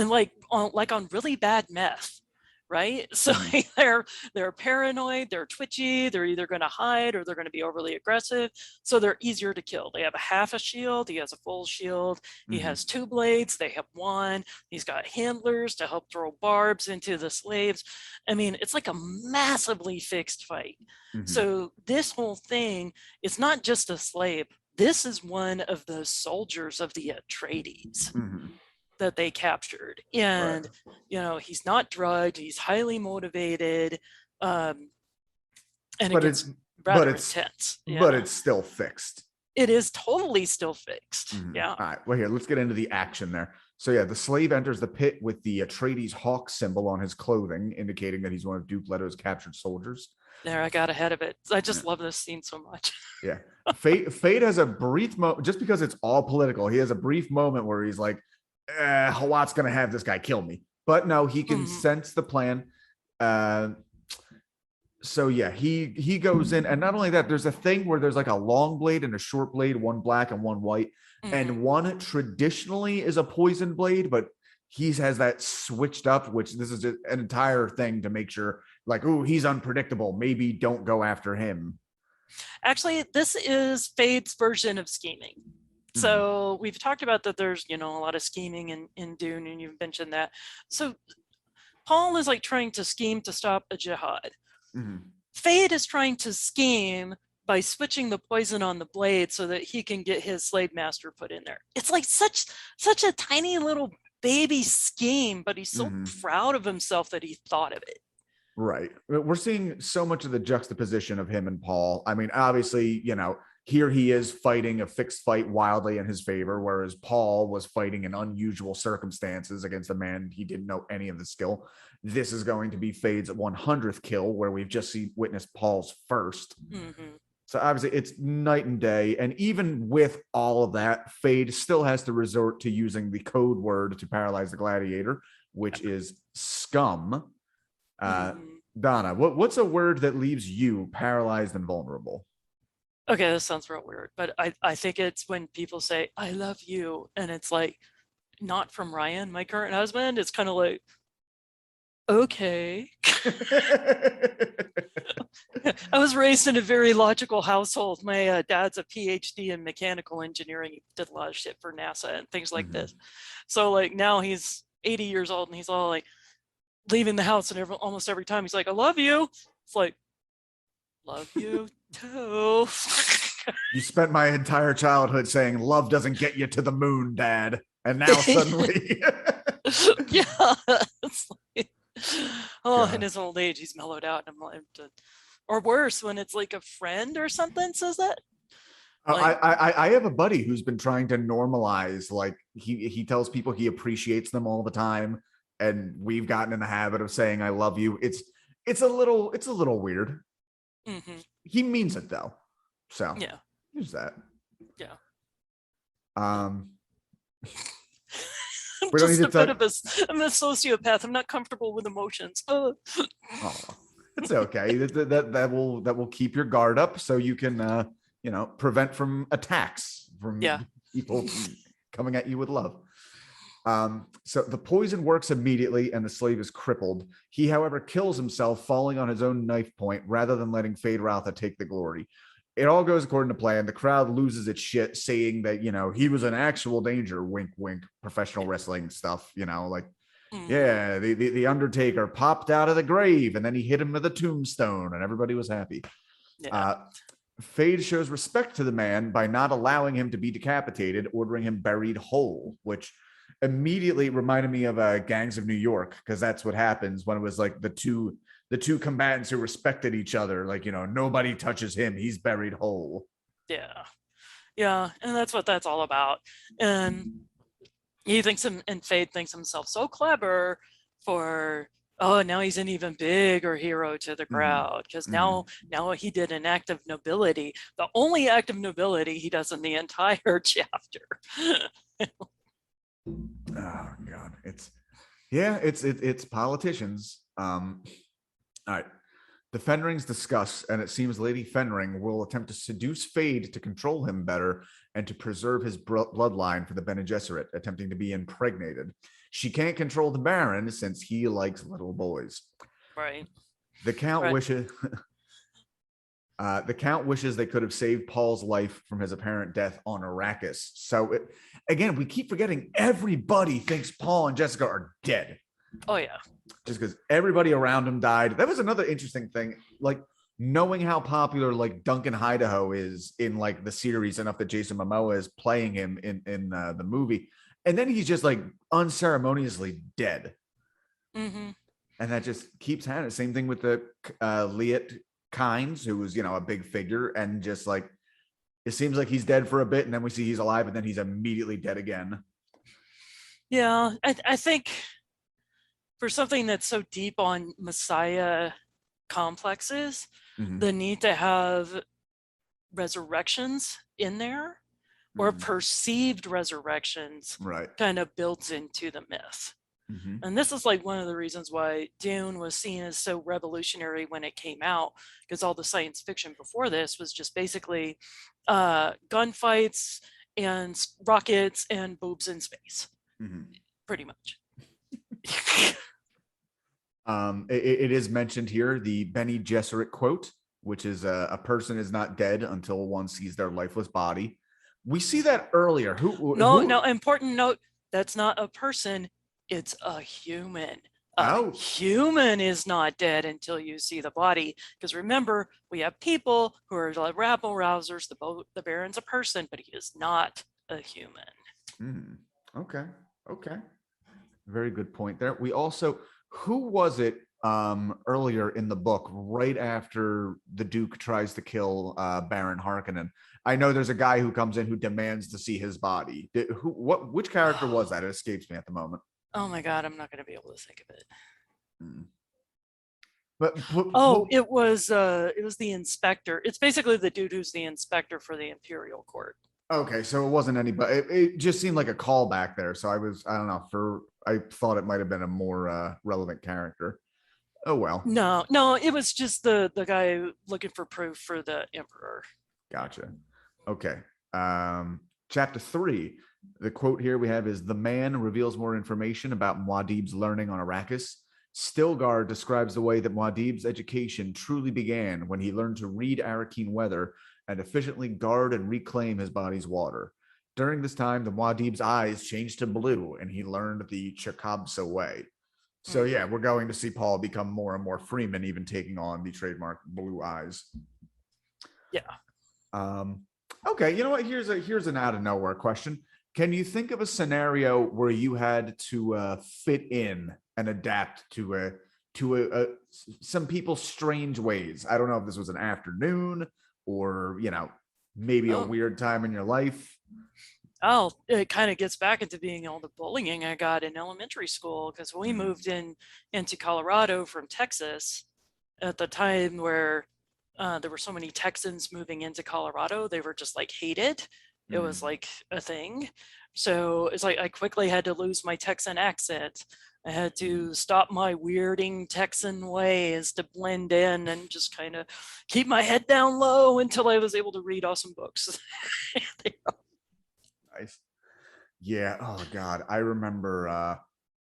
like on really bad meth, right? So they're paranoid, they're twitchy, they're either going to hide or they're going to be overly aggressive. So they're easier to kill. They have a half a shield, he has a full shield, he has 2 blades, they have 1, he's got handlers to help throw barbs into the slaves. I mean, it's like a massively fixed fight. So this whole thing is not just a slave. This is one of the soldiers of the Atreides that they captured. And, he's not drugged, he's highly motivated. And it's rather intense. But it's still fixed. It is totally still fixed. Yeah. All right. Well, here, let's get into the action there. So yeah, the slave enters the pit with the Atreides hawk symbol on his clothing, indicating that he's one of Duke Leto's captured soldiers. There, I got ahead of it. I just love this scene so much. Yeah. Fade has a brief moment, just because it's all political, he has a brief moment where he's like, Hawat's going to have this guy kill me. But no, he can sense the plan. So yeah, he goes in. And not only that, there's a thing where there's like a long blade and a short blade, one black and one white. And one traditionally is a poison blade, but he has that switched up, which this is just an entire thing to make sure, like, ooh, he's unpredictable. Maybe don't go after him. Actually, this is Fade's version of scheming. So we've talked about that there's, a lot of scheming in Dune, and you've mentioned that. So Paul is like trying to scheme to stop a jihad. Fade is trying to scheme by switching the poison on the blade so that he can get his slave master put in there. It's like such a tiny little baby scheme, but he's so proud of himself that he thought of it. Right. We're seeing so much of the juxtaposition of him and Paul. I mean, obviously, here he is fighting a fixed fight wildly in his favor, whereas Paul was fighting in unusual circumstances against a man he didn't know any of the skill. This is going to be Fade's 100th kill, where we've just witnessed Paul's first. So obviously it's night and day. And even with all of that, Fade still has to resort to using the code word to paralyze the gladiator, which is scum. Donna, what's a word that leaves you paralyzed and vulnerable? Okay, this sounds real weird, but I think it's when people say, I love you. And it's like, not from Ryan, my current husband. It's kind of like, okay. I was raised in a very logical household. My dad's a PhD in mechanical engineering. He did a lot of shit for NASA and things like this. So like now he's 80 years old and he's all like leaving the house, and almost every time he's like, I love you. It's like, love you too. You spent my entire childhood saying love doesn't get you to the moon, Dad. And now suddenly. Yeah. It's like, oh, God. in his old age, he's mellowed out. And I'm like, or worse, when it's like a friend or something says that. Like, I have a buddy who's been trying to normalize, like he tells people he appreciates them all the time, and we've gotten in the habit of saying I love you. It's a little weird. mhm. He means it though. So Yeah. use that. Yeah. Um I'm we don't just need a to bit of I'm a sociopath. I'm not comfortable with emotions. Oh, it's okay. That will keep your guard up so you can prevent from attacks from Yeah. people coming at you with love. So the poison works immediately and the slave is crippled. He, however, kills himself, falling on his own knife point rather than letting Fade Routha take the glory. It all goes according to plan. The crowd loses its shit, saying that, he was in actual danger. Wink, wink, professional wrestling stuff, like, yeah, the Undertaker popped out of the grave and then he hit him with a tombstone and everybody was happy. Yeah. Fade shows respect to the man by not allowing him to be decapitated, ordering him buried whole, which immediately reminded me of Gangs of New York, because that's what happens when it was like the two combatants who respected each other. Like, nobody touches him. He's buried whole. Yeah. Yeah. And that's what that's all about. And he thinks and Fade thinks himself so clever for, oh, now he's an even bigger hero to the crowd, because now he did an act of nobility, the only act of nobility he does in the entire chapter. Oh God, it's politicians. All right. The Fenrings discuss, and it seems Lady Fenring will attempt to seduce Fade to control him better and to preserve his bloodline for the Bene Gesserit, attempting to be impregnated. She can't control the Baron since he likes little boys. Right. The Count wishes. The Count wishes they could have saved Paul's life from his apparent death on Arrakis. So, again, we keep forgetting everybody thinks Paul and Jessica are dead. Oh, yeah. Just because everybody around him died. That was another interesting thing. Like, knowing how popular, like, Duncan Idaho is in, like, the series enough that Jason Momoa is playing him in the movie. And then he's just, like, unceremoniously dead. Mm-hmm. And that just keeps happening. Same thing with the Liet Kynes, who was, a big figure, and just like it seems like he's dead for a bit and then we see he's alive and then he's immediately dead again. Yeah, I think for something that's so deep on Messiah complexes, the need to have resurrections in there or perceived resurrections kind of builds into the myth. And this is like one of the reasons why Dune was seen as so revolutionary when it came out, because all the science fiction before this was just basically gunfights and rockets and boobs in space, pretty much. It is mentioned here, the Bene Gesserit quote, which is a person is not dead until one sees their lifeless body. We see that earlier. No, important note, that's not a person. It's a human. A human is not dead until you see the body. Because remember, we have people who are like rabble rousers. The Baron's a person, but he is not a human. Okay. Very good point there. We also, who was it earlier in the book, right after the Duke tries to kill Baron Harkonnen? I know there's a guy who comes in who demands to see his body. Which character was that? It escapes me at the moment. Oh my God, I'm not going to be able to think of it. But it was the inspector. It's basically the dude who's the inspector for the Imperial Court. Okay, so it wasn't anybody. It just seemed like a callback there. So I don't know. I thought it might have been a more relevant character. Oh well. No, it was just the guy looking for proof for the Emperor. Gotcha. Okay. Chapter 3. The quote here we have is, the man reveals more information about Muad'dib's learning on Arrakis. Stilgar describes the way that Muad'dib's education truly began when he learned to read Arakeen weather and efficiently guard and reclaim his body's water. During this time, the Muad'dib's eyes changed to blue and he learned the Chakabsa way. So yeah, we're going to see Paul become more and more Freeman, even taking on the trademark blue eyes. Yeah. Okay, you know what? Here's an out of nowhere question. Can you think of a scenario where you had to fit in and adapt to some people's strange ways? I don't know if this was an afternoon or maybe a Oh, weird time in your life. oh, it kind of gets back into being all the bullying I got in elementary school because we Mhm. moved into Colorado from Texas at the time where there were so many Texans moving into Colorado. They were just like hated. It was Mhm. like a thing. So it's like I quickly had to lose my Texan accent. I had to stop my weirding Texan ways to blend in and just kind of keep my head down low until I was able to read awesome books. Nice. Yeah. Oh God, I remember.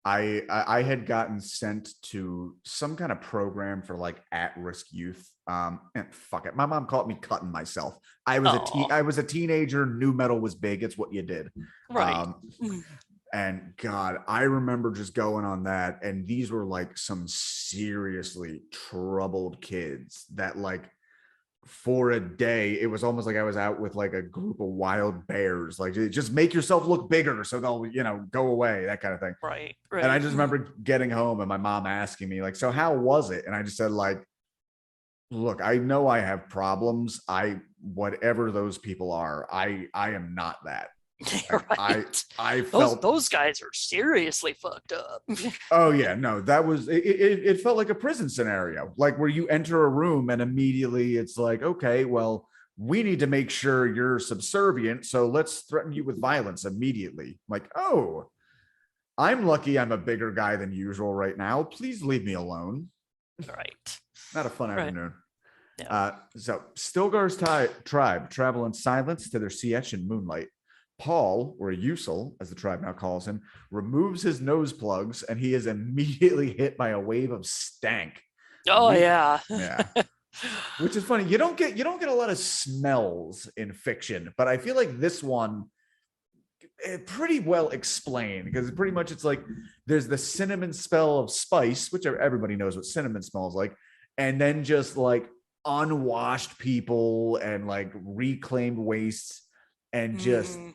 I had gotten sent to some kind of program for like at-risk youth. And fuck it, my mom caught me cutting myself. Oh, I was a teenager. New metal was big. It's what you did. right. Um, and God, I remember just going on that, and these were like some seriously troubled kids that like for a day, it was almost like I was out with like a group of wild bears. Like, just make yourself look bigger so they'll, go away, that kind of thing. Right, And I right. just remember getting home and my mom asking me, like, so how was it? And I just said, like, look, I know I have problems. Whatever those people are, I am not that. Like, Right. I Those felt, those guys are seriously fucked up. oh yeah, no, that was it felt like a prison scenario, like where you enter a room and immediately it's like, okay, well, we need to make sure you're subservient, so let's threaten you with violence immediately. Like, oh, I'm lucky I'm a bigger guy than usual right now. Please leave me alone. Right. Not a fun Right. afternoon. Yeah. So Stilgar's tribe travel in silence to their sietch in moonlight. Paul, or Usul, as the tribe now calls him, removes his nose plugs, and he is immediately hit by a wave of stank. Oh yeah. Yeah, which is funny. You don't get a lot of smells in fiction, but I feel like this one pretty well explained, because pretty much it's like there's the cinnamon smell of spice, which everybody knows what cinnamon smells like, and then just like unwashed people and like reclaimed wastes and just Mm,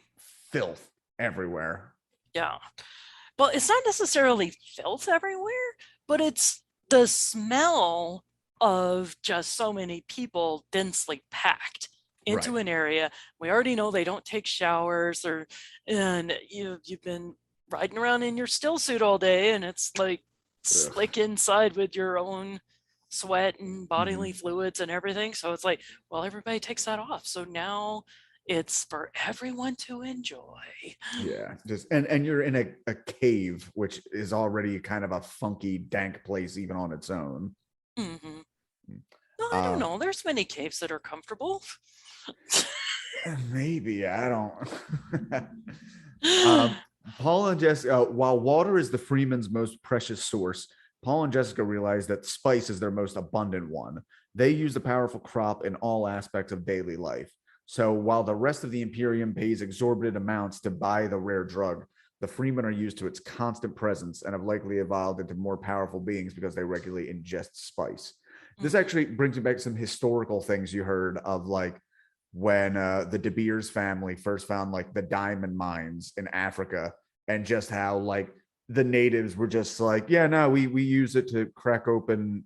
filth everywhere. yeah. Well, it's not necessarily filth everywhere, but it's the smell of just so many people densely packed Right. into an area. We already know they don't take showers, or and you've been riding around in your still suit all day and it's like Ugh. slick inside with your own sweat and bodily Mhm. fluids and everything. So it's like, well, everybody takes that off. So now it's for everyone to enjoy. Yeah, just and you're in a cave, which is already kind of a funky, dank place even on its own. Hmm. Well, I don't Uh, know. There's many caves that are comfortable. maybe I don't. um, Paul and Jessica, while water is the Freeman's most precious source, Paul and Jessica realize that spice is their most abundant one. They use the powerful crop in all aspects of daily life. So while the rest of the Imperium pays exorbitant amounts to buy the rare drug, the Freemen are used to its constant presence and have likely evolved into more powerful beings because they regularly ingest spice. This Mhm. actually brings me back to some historical things you heard of, like when the De Beers family first found like the diamond mines in Africa, and just how like the natives were just like, yeah, no, we use it to crack open,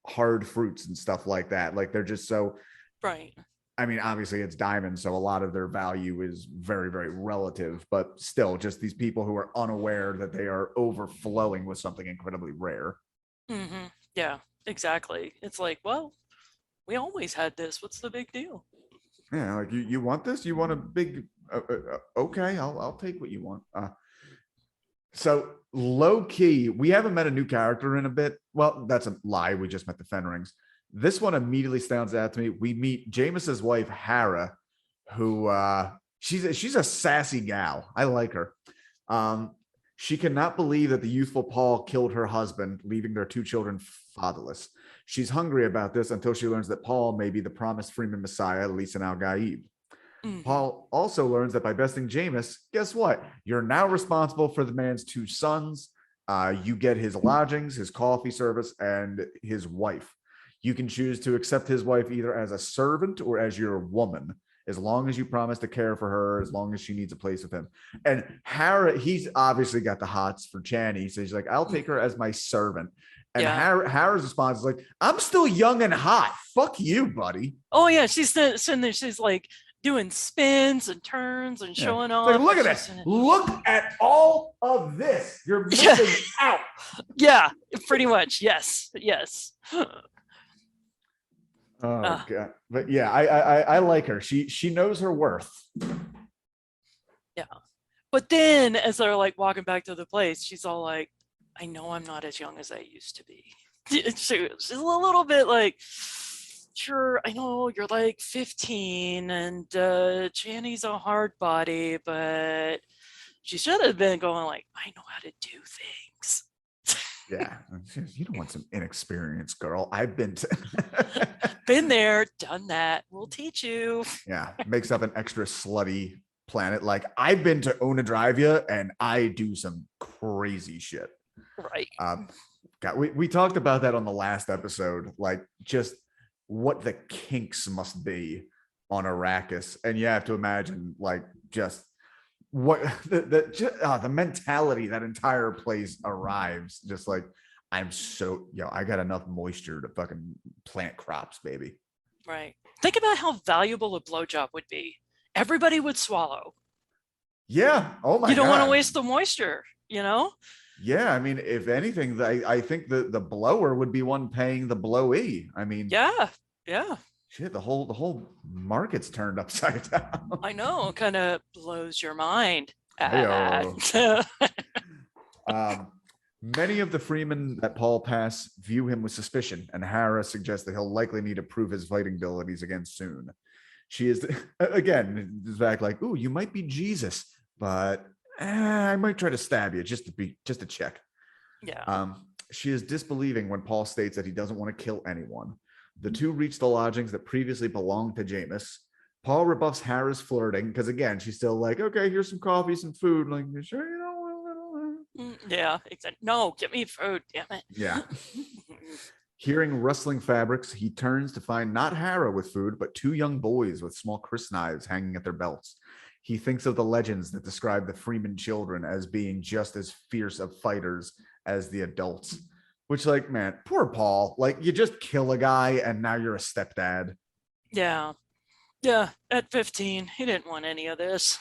hard fruits and stuff like that. Like they're just so, Right. I mean, obviously it's diamonds, so a lot of their value is very, very relative, but still just these people who are unaware that they are overflowing with something incredibly rare. Hmm. Yeah, exactly. It's like, well, we always had this. What's the big deal? Yeah, like you want this? You want a big? Okay, I'll take what you want. So low key, we haven't met a new character in a bit. Well, that's a lie. We just met the Fenrings. This one immediately stands out to me. We meet Jameis's wife, Hera, who she's a sassy gal. I like her. Um, she cannot believe that the youthful Paul killed her husband, leaving their two children fatherless. She's hungry about this until she learns that Paul may be the promised Freeman Messiah, Lisan al Gaib. Hmm. Paul also learns that by besting Jameis, guess what? You're now responsible for the man's two sons. You get his lodgings, his coffee service, and his wife. You can choose to accept his wife either as a servant or as your woman. as long as you promise to care for her, as long as she needs a place with him. And Hera, he's obviously got the hots for Chani. So he's like, I'll take her as my servant. And Hera's response is like, I'm still young and hot. Fuck you, buddy. Oh, yeah. She's sitting there. She's like doing spins and turns and showing off. Like, look at this. Look at all of this. You're missing out. Yeah, pretty much. Yes. Yes. Oh god. But yeah, I like her. She knows her worth. Yeah. But then as they're like walking back to the place, she's all like, I know I'm not as young as I used to be. She's a little bit like, sure, I know you're like 15 and Chani's a hard body, but she should have been going like, I know how to do things. Yeah, you don't want some inexperienced girl. I've been been there, done that. We'll teach you. Yeah, makes up an extra slutty planet. Like, I've been to Onadrivia and I do some crazy shit. Right. God, we talked about that on the last episode. Like, just what the kinks must be on Arrakis, and you have to imagine like just what the mentality that entire place arrives. Just like, I'm so, I got enough moisture to fucking plant crops, baby. Right. Think about how valuable a blowjob would be. Everybody would swallow. Yeah. Oh my God. You don't want to waste the moisture, you know? Yeah. I mean, if anything, I think the blower would be one paying the blowee. I mean, yeah. Shit, the whole market's turned upside down. I know, kind of blows your mind. Many of the freemen that Paul pass view him with suspicion, and Hera suggests that he'll likely need to prove his fighting abilities again soon. She is, again, is back like, ooh, you might be Jesus, but I might try to stab you just to check. Yeah. She is disbelieving when Paul states that he doesn't want to kill anyone. The two reach the lodgings that previously belonged to Jameis. Paul rebuffs Hera's flirting because, again, she's still like, okay, here's some coffee, some food. Like, you sure you don't? Yeah, exactly. No, get me food, damn it. Yeah. Hearing rustling fabrics, he turns to find not Hera with food, but two young boys with small crysknives hanging at their belts. He thinks of the legends that describe the Freeman children as being just as fierce of fighters as the adults. Which, like, man, poor Paul. Like, you just kill a guy and now you're a stepdad. Yeah. Yeah, at 15, he didn't want any of this.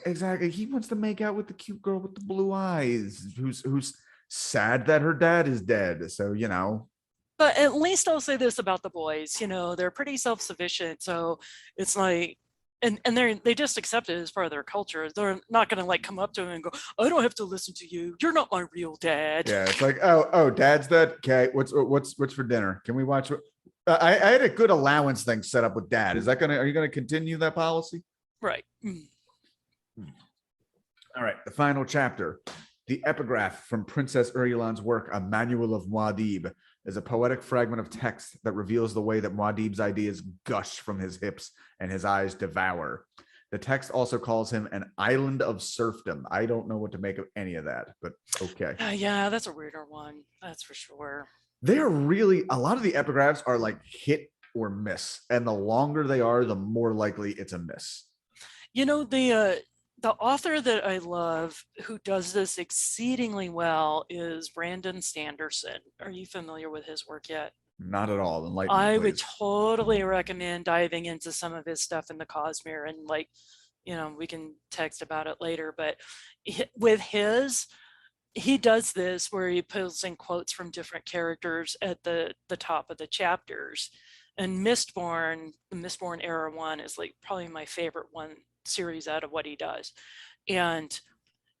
Exactly. He wants to make out with the cute girl with the blue eyes who's sad that her dad is dead. So, you know. But at least I'll say this about the boys. You know, they're pretty self-sufficient. So it's like, and they just accept it as part of their culture. They're not going to like come up to him and go, I don't have to listen to you. You're not my real dad. Yeah, it's like, oh, dad's dead. Okay, what's for dinner? Can we watch? I had a good allowance thing set up with dad. Are you gonna continue that policy? Right. All right, the final chapter. The epigraph from Princess Ursulan's work, A Manual of Muad'dib, is a poetic fragment of text that reveals the way that Muad'dib's ideas gush from his hips and his eyes devour. The text also calls him an island of serfdom. I don't know what to make of any of that, but okay. Yeah, that's a weirder one. That's for sure. They're really, a lot of the epigraphs are like hit or miss. And the longer they are, the more likely it's a miss. You know, the author that I love who does this exceedingly well is Brandon Sanderson. Are you familiar with his work yet? Not at all. Enlighten me, I please. would totally recommend diving into some of his stuff in the Cosmere, and like, you know, we can text about it later, but with he does this where he pulls in quotes from different characters at the top of the chapters. And Mistborn, the Mistborn Era one is like probably my favorite one series out of what he does. And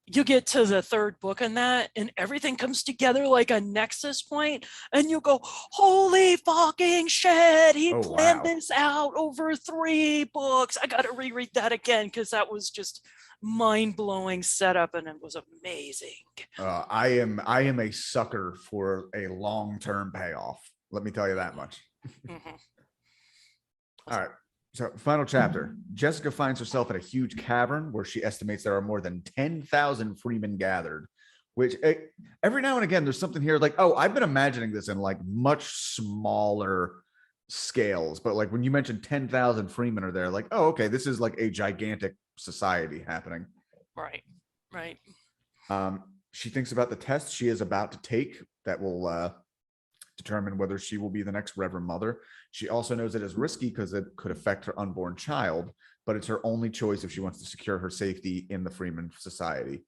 you get to the third book in that and everything comes together like a nexus point, and you go, holy fucking shit, he planned this out over 3 books. I gotta reread that again because that was just mind-blowing setup and it was amazing. I am a sucker for a long-term payoff, let me tell you that much. Mm-hmm. All right, so final chapter. Jessica finds herself in a huge cavern where she estimates there are more than 10,000 freemen gathered, which every now and again there's something here like, oh, I've been imagining this in like much smaller scales, but like when you mentioned 10,000 freemen are there, like, oh, okay, this is like a gigantic society happening. Right. She thinks about the test she is about to take that will determine whether she will be the next Reverend Mother. She also knows it is risky because it could affect her unborn child, but it's her only choice if she wants to secure her safety in the Freeman Society.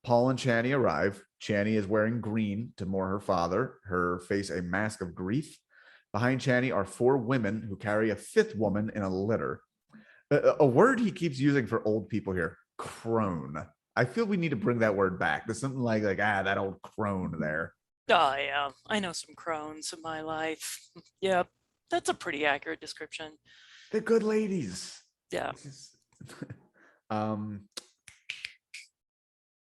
Paul and Chani arrive. Chani is wearing green to mourn her father, her face a mask of grief. Behind Chani are 4 women who carry a 5th woman in a litter. A word he keeps using for old people here, crone. I feel we need to bring that word back. There's something like that old crone there. Oh yeah, I know some crones in my life. Yep, that's a pretty accurate description. They're good ladies. Yeah. Um,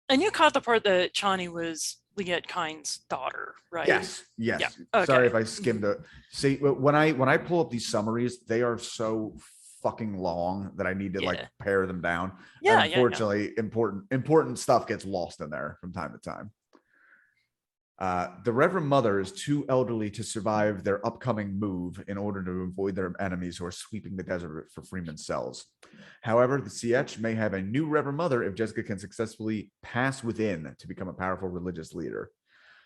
And you caught the part that Chani was Liet Kynes' daughter, right? Yes. Yeah. Okay. Sorry if I skimmed it. See, when I pull up these summaries, they are so fucking long that I need to like pare them down. Yeah. And unfortunately, important stuff gets lost in there from time to time. The Reverend Mother is too elderly to survive their upcoming move in order to avoid their enemies who are sweeping the desert for Freeman's cells. However, the CH may have a new Reverend Mother if Jessica can successfully pass within to become a powerful religious leader.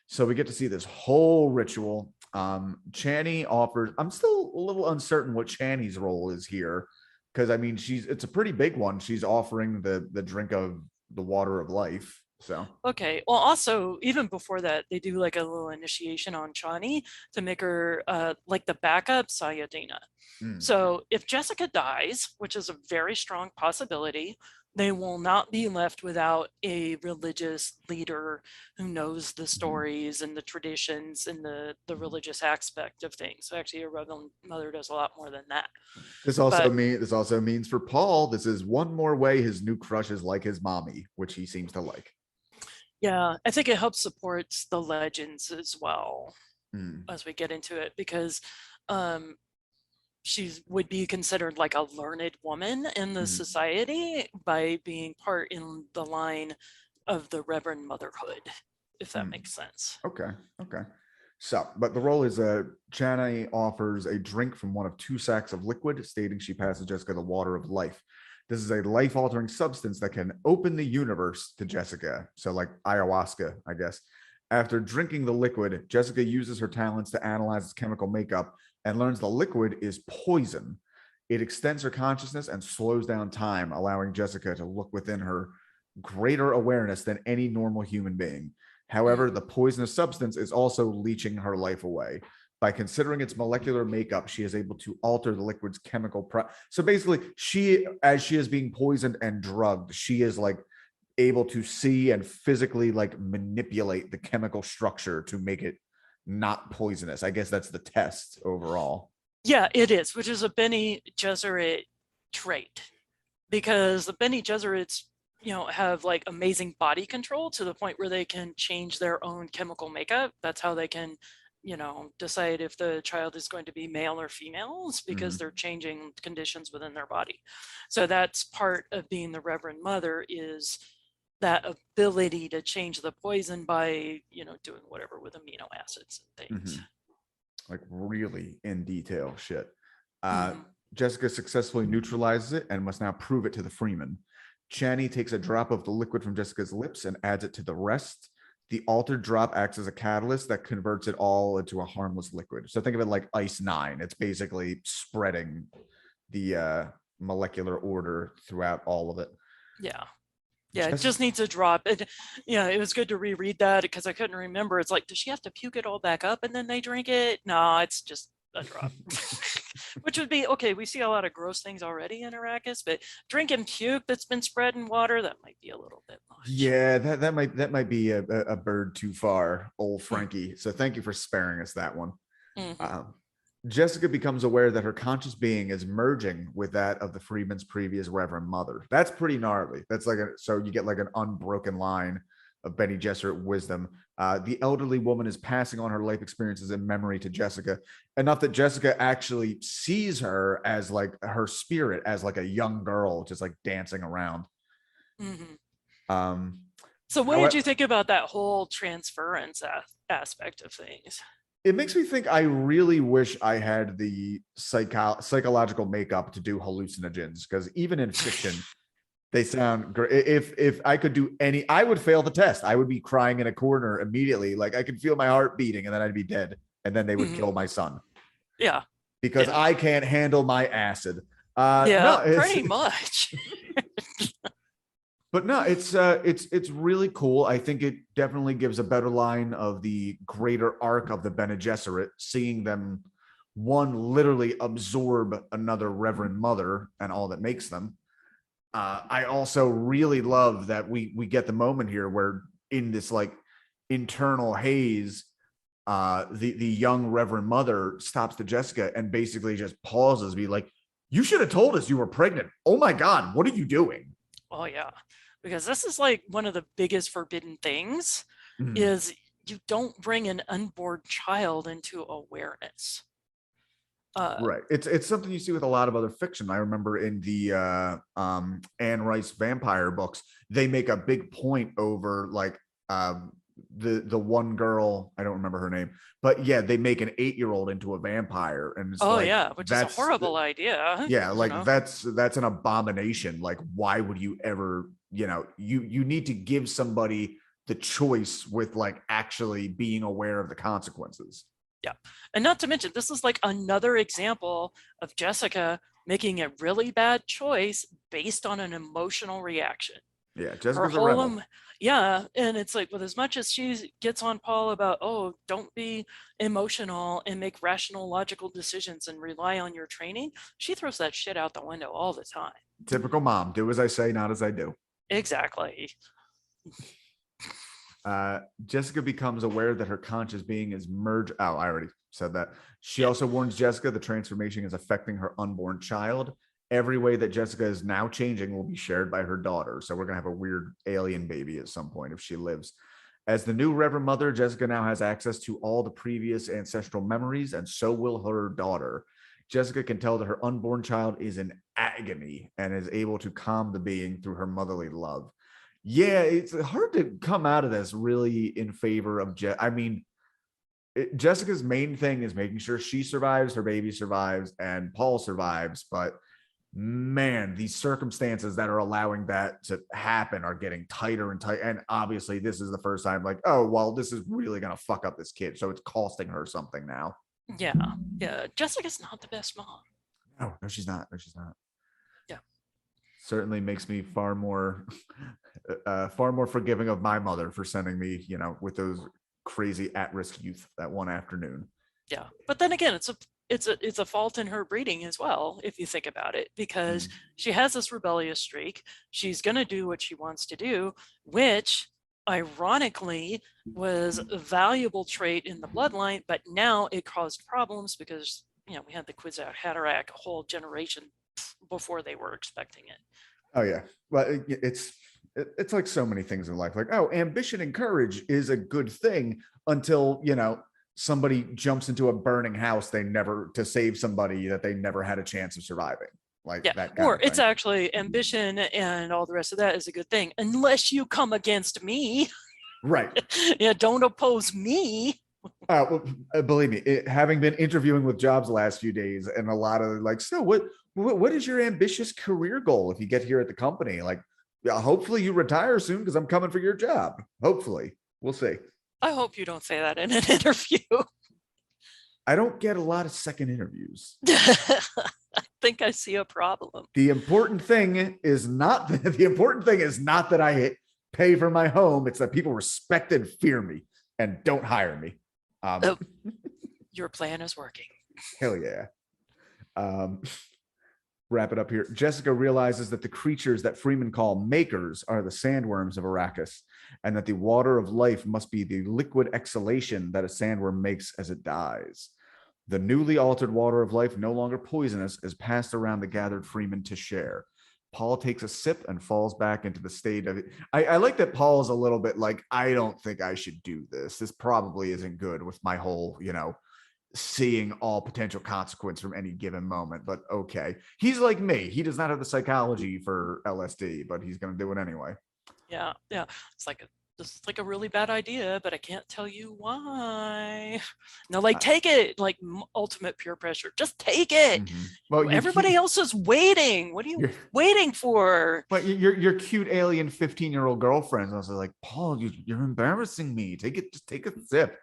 So we get to see this whole ritual. Chani offers, I'm still a little uncertain what Chani's role is here, because I mean, it's a pretty big one. She's offering the drink of the water of life. So okay. Well, also even before that, they do like a little initiation on Chani to make her like the backup Sayadina. So if Jessica dies, which is a very strong possibility, they will not be left without a religious leader who knows the stories and the traditions and the religious aspect of things. So actually, a Reverend Mother does a lot more than that. This also means for Paul, this is one more way his new crush is like his mommy, which he seems to like. Yeah, I think it helps supports the legends as well as we get into it, because she would be considered like a learned woman in the society by being part in the line of the Reverend Motherhood, if that makes sense. Okay. So, but the role is Chani offers a drink from one of 2 sacks of liquid, stating she passes Jessica the water of life. This is a life-altering substance that can open the universe to Jessica. So like ayahuasca, I guess. After drinking the liquid, Jessica uses her talents to analyze its chemical makeup and learns the liquid is poison. It extends her consciousness and slows down time, allowing Jessica to look within her greater awareness than any normal human being. However, the poisonous substance is also leeching her life away. By considering its molecular makeup, she is able to alter the liquid's chemical. So basically, as she is being poisoned and drugged, she is like able to see and physically like manipulate the chemical structure to make it not poisonous. I guess that's the test overall. Yeah, it is, which is a Bene Gesserit trait, because the Bene Gesserits, have like amazing body control to the point where they can change their own chemical makeup. That's how they can decide if the child is going to be male or female, because they're changing conditions within their body. So that's part of being the Reverend Mother, is that ability to change the poison by, doing whatever with amino acids and things. Like really in detail shit. Jessica successfully neutralizes it and must now prove it to the Freeman. Chani takes a drop of the liquid from Jessica's lips and adds it to the rest. The altered drop acts as a catalyst that converts it all into a harmless liquid. So think of it like Ice 9. It's basically spreading the molecular order throughout all of it. Yeah, it just needs a drop. It was good to reread that because I couldn't remember. It's like, does she have to puke it all back up and then they drink it? No, it's just a drop. Which would be okay. We see a lot of gross things already in Arrakis, but drinking puke that's been spread in water, that might be a little bit much. Yeah, that might be a bird too far, old Frankie. So thank you for sparing us that one. Jessica becomes aware that her conscious being is merging with that of the Freeman's previous Reverend Mother. That's pretty gnarly. That's like so you get like an unbroken line of Bene Gesserit wisdom. The elderly woman is passing on her life experiences and memory to Jessica, enough that Jessica actually sees her as like her spirit, as like a young girl, just like dancing around. So what did you think about that whole transference aspect of things? It makes me think I really wish I had the psychological makeup to do hallucinogens, because even in fiction, they sound great. If I could do any, I would fail the test. I would be crying in a corner immediately. Like I could feel my heart beating and then I'd be dead. And then they would kill my son Yeah. because Yeah. I can't handle my acid. Yeah, No, pretty much. but no, it's really cool. I think it definitely gives a better line of the greater arc of the Bene Gesserit, seeing them one literally absorb another Reverend Mother and all that makes them. I also really love that we get the moment here where in this like internal haze, the young Reverend Mother stops to Jessica and basically just pauses, be like, "You should have told us you were pregnant. Oh my God, what are you doing?" Oh yeah, because this is like one of the biggest forbidden things is you don't bring an unborn child into awareness. Right. It's something you see with a lot of other fiction. I remember in the Anne Rice vampire books, they make a big point over like the one girl, I don't remember her name, but yeah, they make an 8-year-old into a vampire, and it's like, yeah, which is a horrible idea. Yeah, like know? that's an abomination. Like, why would you ever, you need to give somebody the choice with like actually being aware of the consequences. Yeah. And not to mention, this is like another example of Jessica making a really bad choice based on an emotional reaction. Yeah, Jessica's a rebel. Yeah. And it's like, with as much as she gets on Paul about, oh, don't be emotional and make rational, logical decisions and rely on your training, she throws that shit out the window all the time. Typical mom. Do as I say, not as I do. Exactly. Jessica becomes aware that her conscious being is merged. Oh, I already said that. She also warns Jessica the transformation is affecting her unborn child. Every way that Jessica is now changing will be shared by her daughter. So we're going to have a weird alien baby at some point if she lives. As the new Reverend Mother, Jessica now has access to all the previous ancestral memories, and so will her daughter. Jessica can tell that her unborn child is in agony and is able to calm the being through her motherly love. Yeah, it's hard to come out of this really in favor of Jessica's main thing is making sure she survives, her baby survives, and Paul survives. But man, these circumstances that are allowing that to happen are getting tighter and tighter. And obviously, this is the first time like, oh, well, this is really going to fuck up this kid. So it's costing her something now. Yeah. Yeah. Jessica's not the best mom. No, she's not. No, she's not. Yeah. Certainly makes me far more forgiving of my mother for sending me, with those crazy at-risk youth that one afternoon. Yeah, but then again, it's a fault in her breeding as well, if you think about it, because she has this rebellious streak. She's going to do what she wants to do, which ironically was a valuable trait in the bloodline, but now it caused problems because we had the Kwisatz Haderach a whole generation before they were expecting it. Oh yeah, well, it's like so many things in life. Like, oh, ambition and courage is a good thing until somebody jumps into a burning house to save somebody that they never had a chance of surviving. Like that. Or it's actually ambition and all the rest of that is a good thing unless you come against me. Right. Yeah, don't oppose me. Well, believe me, having been interviewing with jobs the last few days, and a lot of like, so what is your ambitious career goal if you get here at the company? Like, yeah, hopefully you retire soon because I'm coming for your job. Hopefully, we'll see. I hope you don't say that in an interview. I don't get a lot of second interviews. I think I see a problem. The important thing is not that I pay for my home. It's that people respect and fear me and don't hire me. Your plan is working. Hell yeah. Wrap it up here. Jessica realizes that the creatures that Freeman call makers are the sandworms of Arrakis, and that the water of life must be the liquid exhalation that a sandworm makes as it dies. The newly altered water of life, no longer poisonous, is passed around the gathered Freeman to share. Paul takes a sip and falls back into the state of it. I like that Paul's a little bit like, I don't think I should do this. This probably isn't good with my whole, seeing all potential consequence from any given moment, but okay. He's like me. He does not have the psychology for LSD, but he's going to do it anyway. Yeah. It's like this is like a really bad idea, but I can't tell you why. No, like take it, like ultimate peer pressure. Just take it. Well, Everybody else is waiting. What are you waiting for? But your cute alien 15-year-old girlfriend was like, Paul, you're embarrassing me. Just take a sip.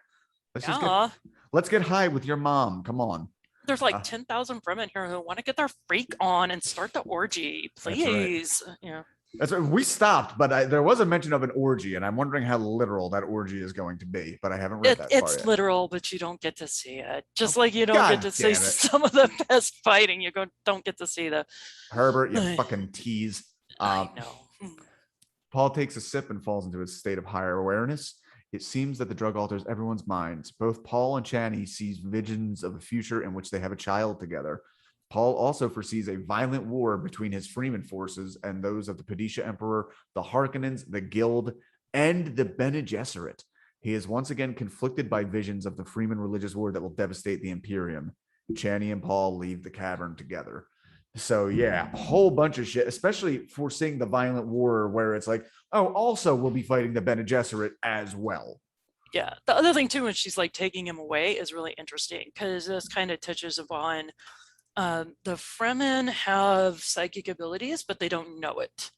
Let's get high with your mom. Come on. There's like 10,000 women here who want to get their freak on and start the orgy. Please. Right. Yeah. That's right. We stopped, but there was a mention of an orgy, and I'm wondering how literal that orgy is going to be. But I haven't read that far yet. It's literal, but you don't get to see it. Just like you don't get to see some of the best fighting. You don't get to see the Herbert. You fucking tease. I know. Paul takes a sip and falls into a state of higher awareness. It seems that the drug alters everyone's minds. Both Paul and Chani sees visions of a future in which they have a child together. Paul also foresees a violent war between his Freeman forces and those of the Padisha Emperor, the Harkonnens, the Guild, and the Bene Gesserit. He is once again conflicted by visions of the Freeman religious war that will devastate the Imperium. Chani and Paul leave the cavern together. So yeah, a whole bunch of shit, especially foreseeing the violent war where it's like, oh, also we'll be fighting the Bene Gesserit as well. Yeah. The other thing too, when she's like taking him away is really interesting because this kind of touches upon the Fremen have psychic abilities, but they don't know it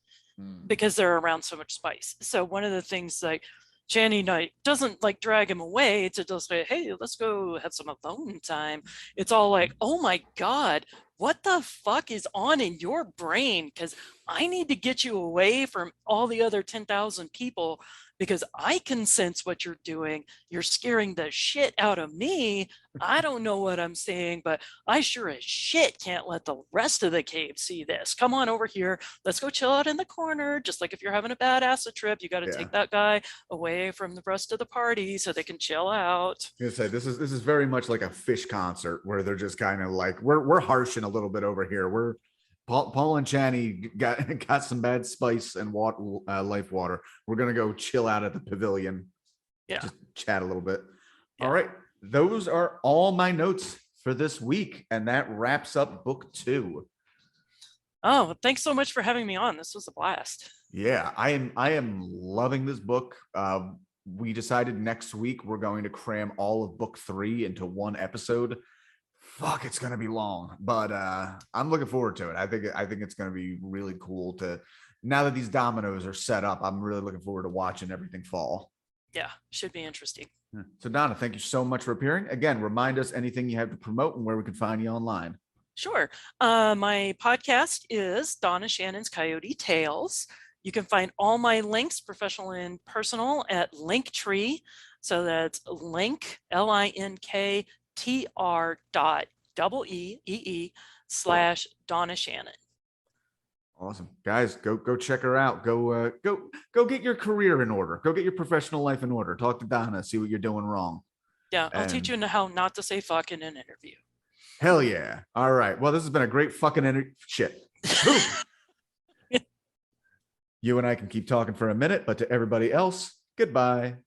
because they're around so much spice. So one of the things like Chani Knight doesn't like drag him away to just say, hey, let's go have some alone time. It's all like, oh my God, what the fuck is on in your brain? Because I need to get you away from all the other 10,000 people because I can sense what you're doing. You're scaring the shit out of me. I don't know what I'm saying, but I sure as shit can't let the rest of the cave see this. Come on over here. Let's go chill out in the corner. Just like if you're having a bad acid trip, you got to take that guy away from the rest of the party so they can chill out. I was gonna say, this is very much like a Fish concert where they're just kind of like, we're harshing a little bit over here. We're Paul and Chani got some bad spice and life water. We're gonna go chill out at the pavilion. Yeah, just chat a little bit. All right, those are all my notes for this week, and that wraps up book 2. Oh, thanks so much for having me on. This was a blast. Yeah, I am loving this book. We decided next week we're going to cram all of book 3 into one episode. Fuck, it's gonna be long, but I'm looking forward to it. I think it's gonna be really cool to, now that these dominoes are set up, I'm really looking forward to watching everything fall. Yeah, should be interesting. So Donna, thank you so much for appearing. Again, remind us anything you have to promote and where we can find you online. Sure. My podcast is Donna Shannon's Coyote Tales. You can find all my links, professional and personal, at Linktree. So that's link, linktr.ee/Donna Shannon. Awesome. Guys, go check her out. Go get your career in order. Go get your professional life in order. Talk to Donna, see what you're doing wrong. Yeah, I'll teach you how not to say fuck in an interview. Hell yeah. All right. Well, this has been a great fucking shit. You and I can keep talking for a minute, but to everybody else, goodbye.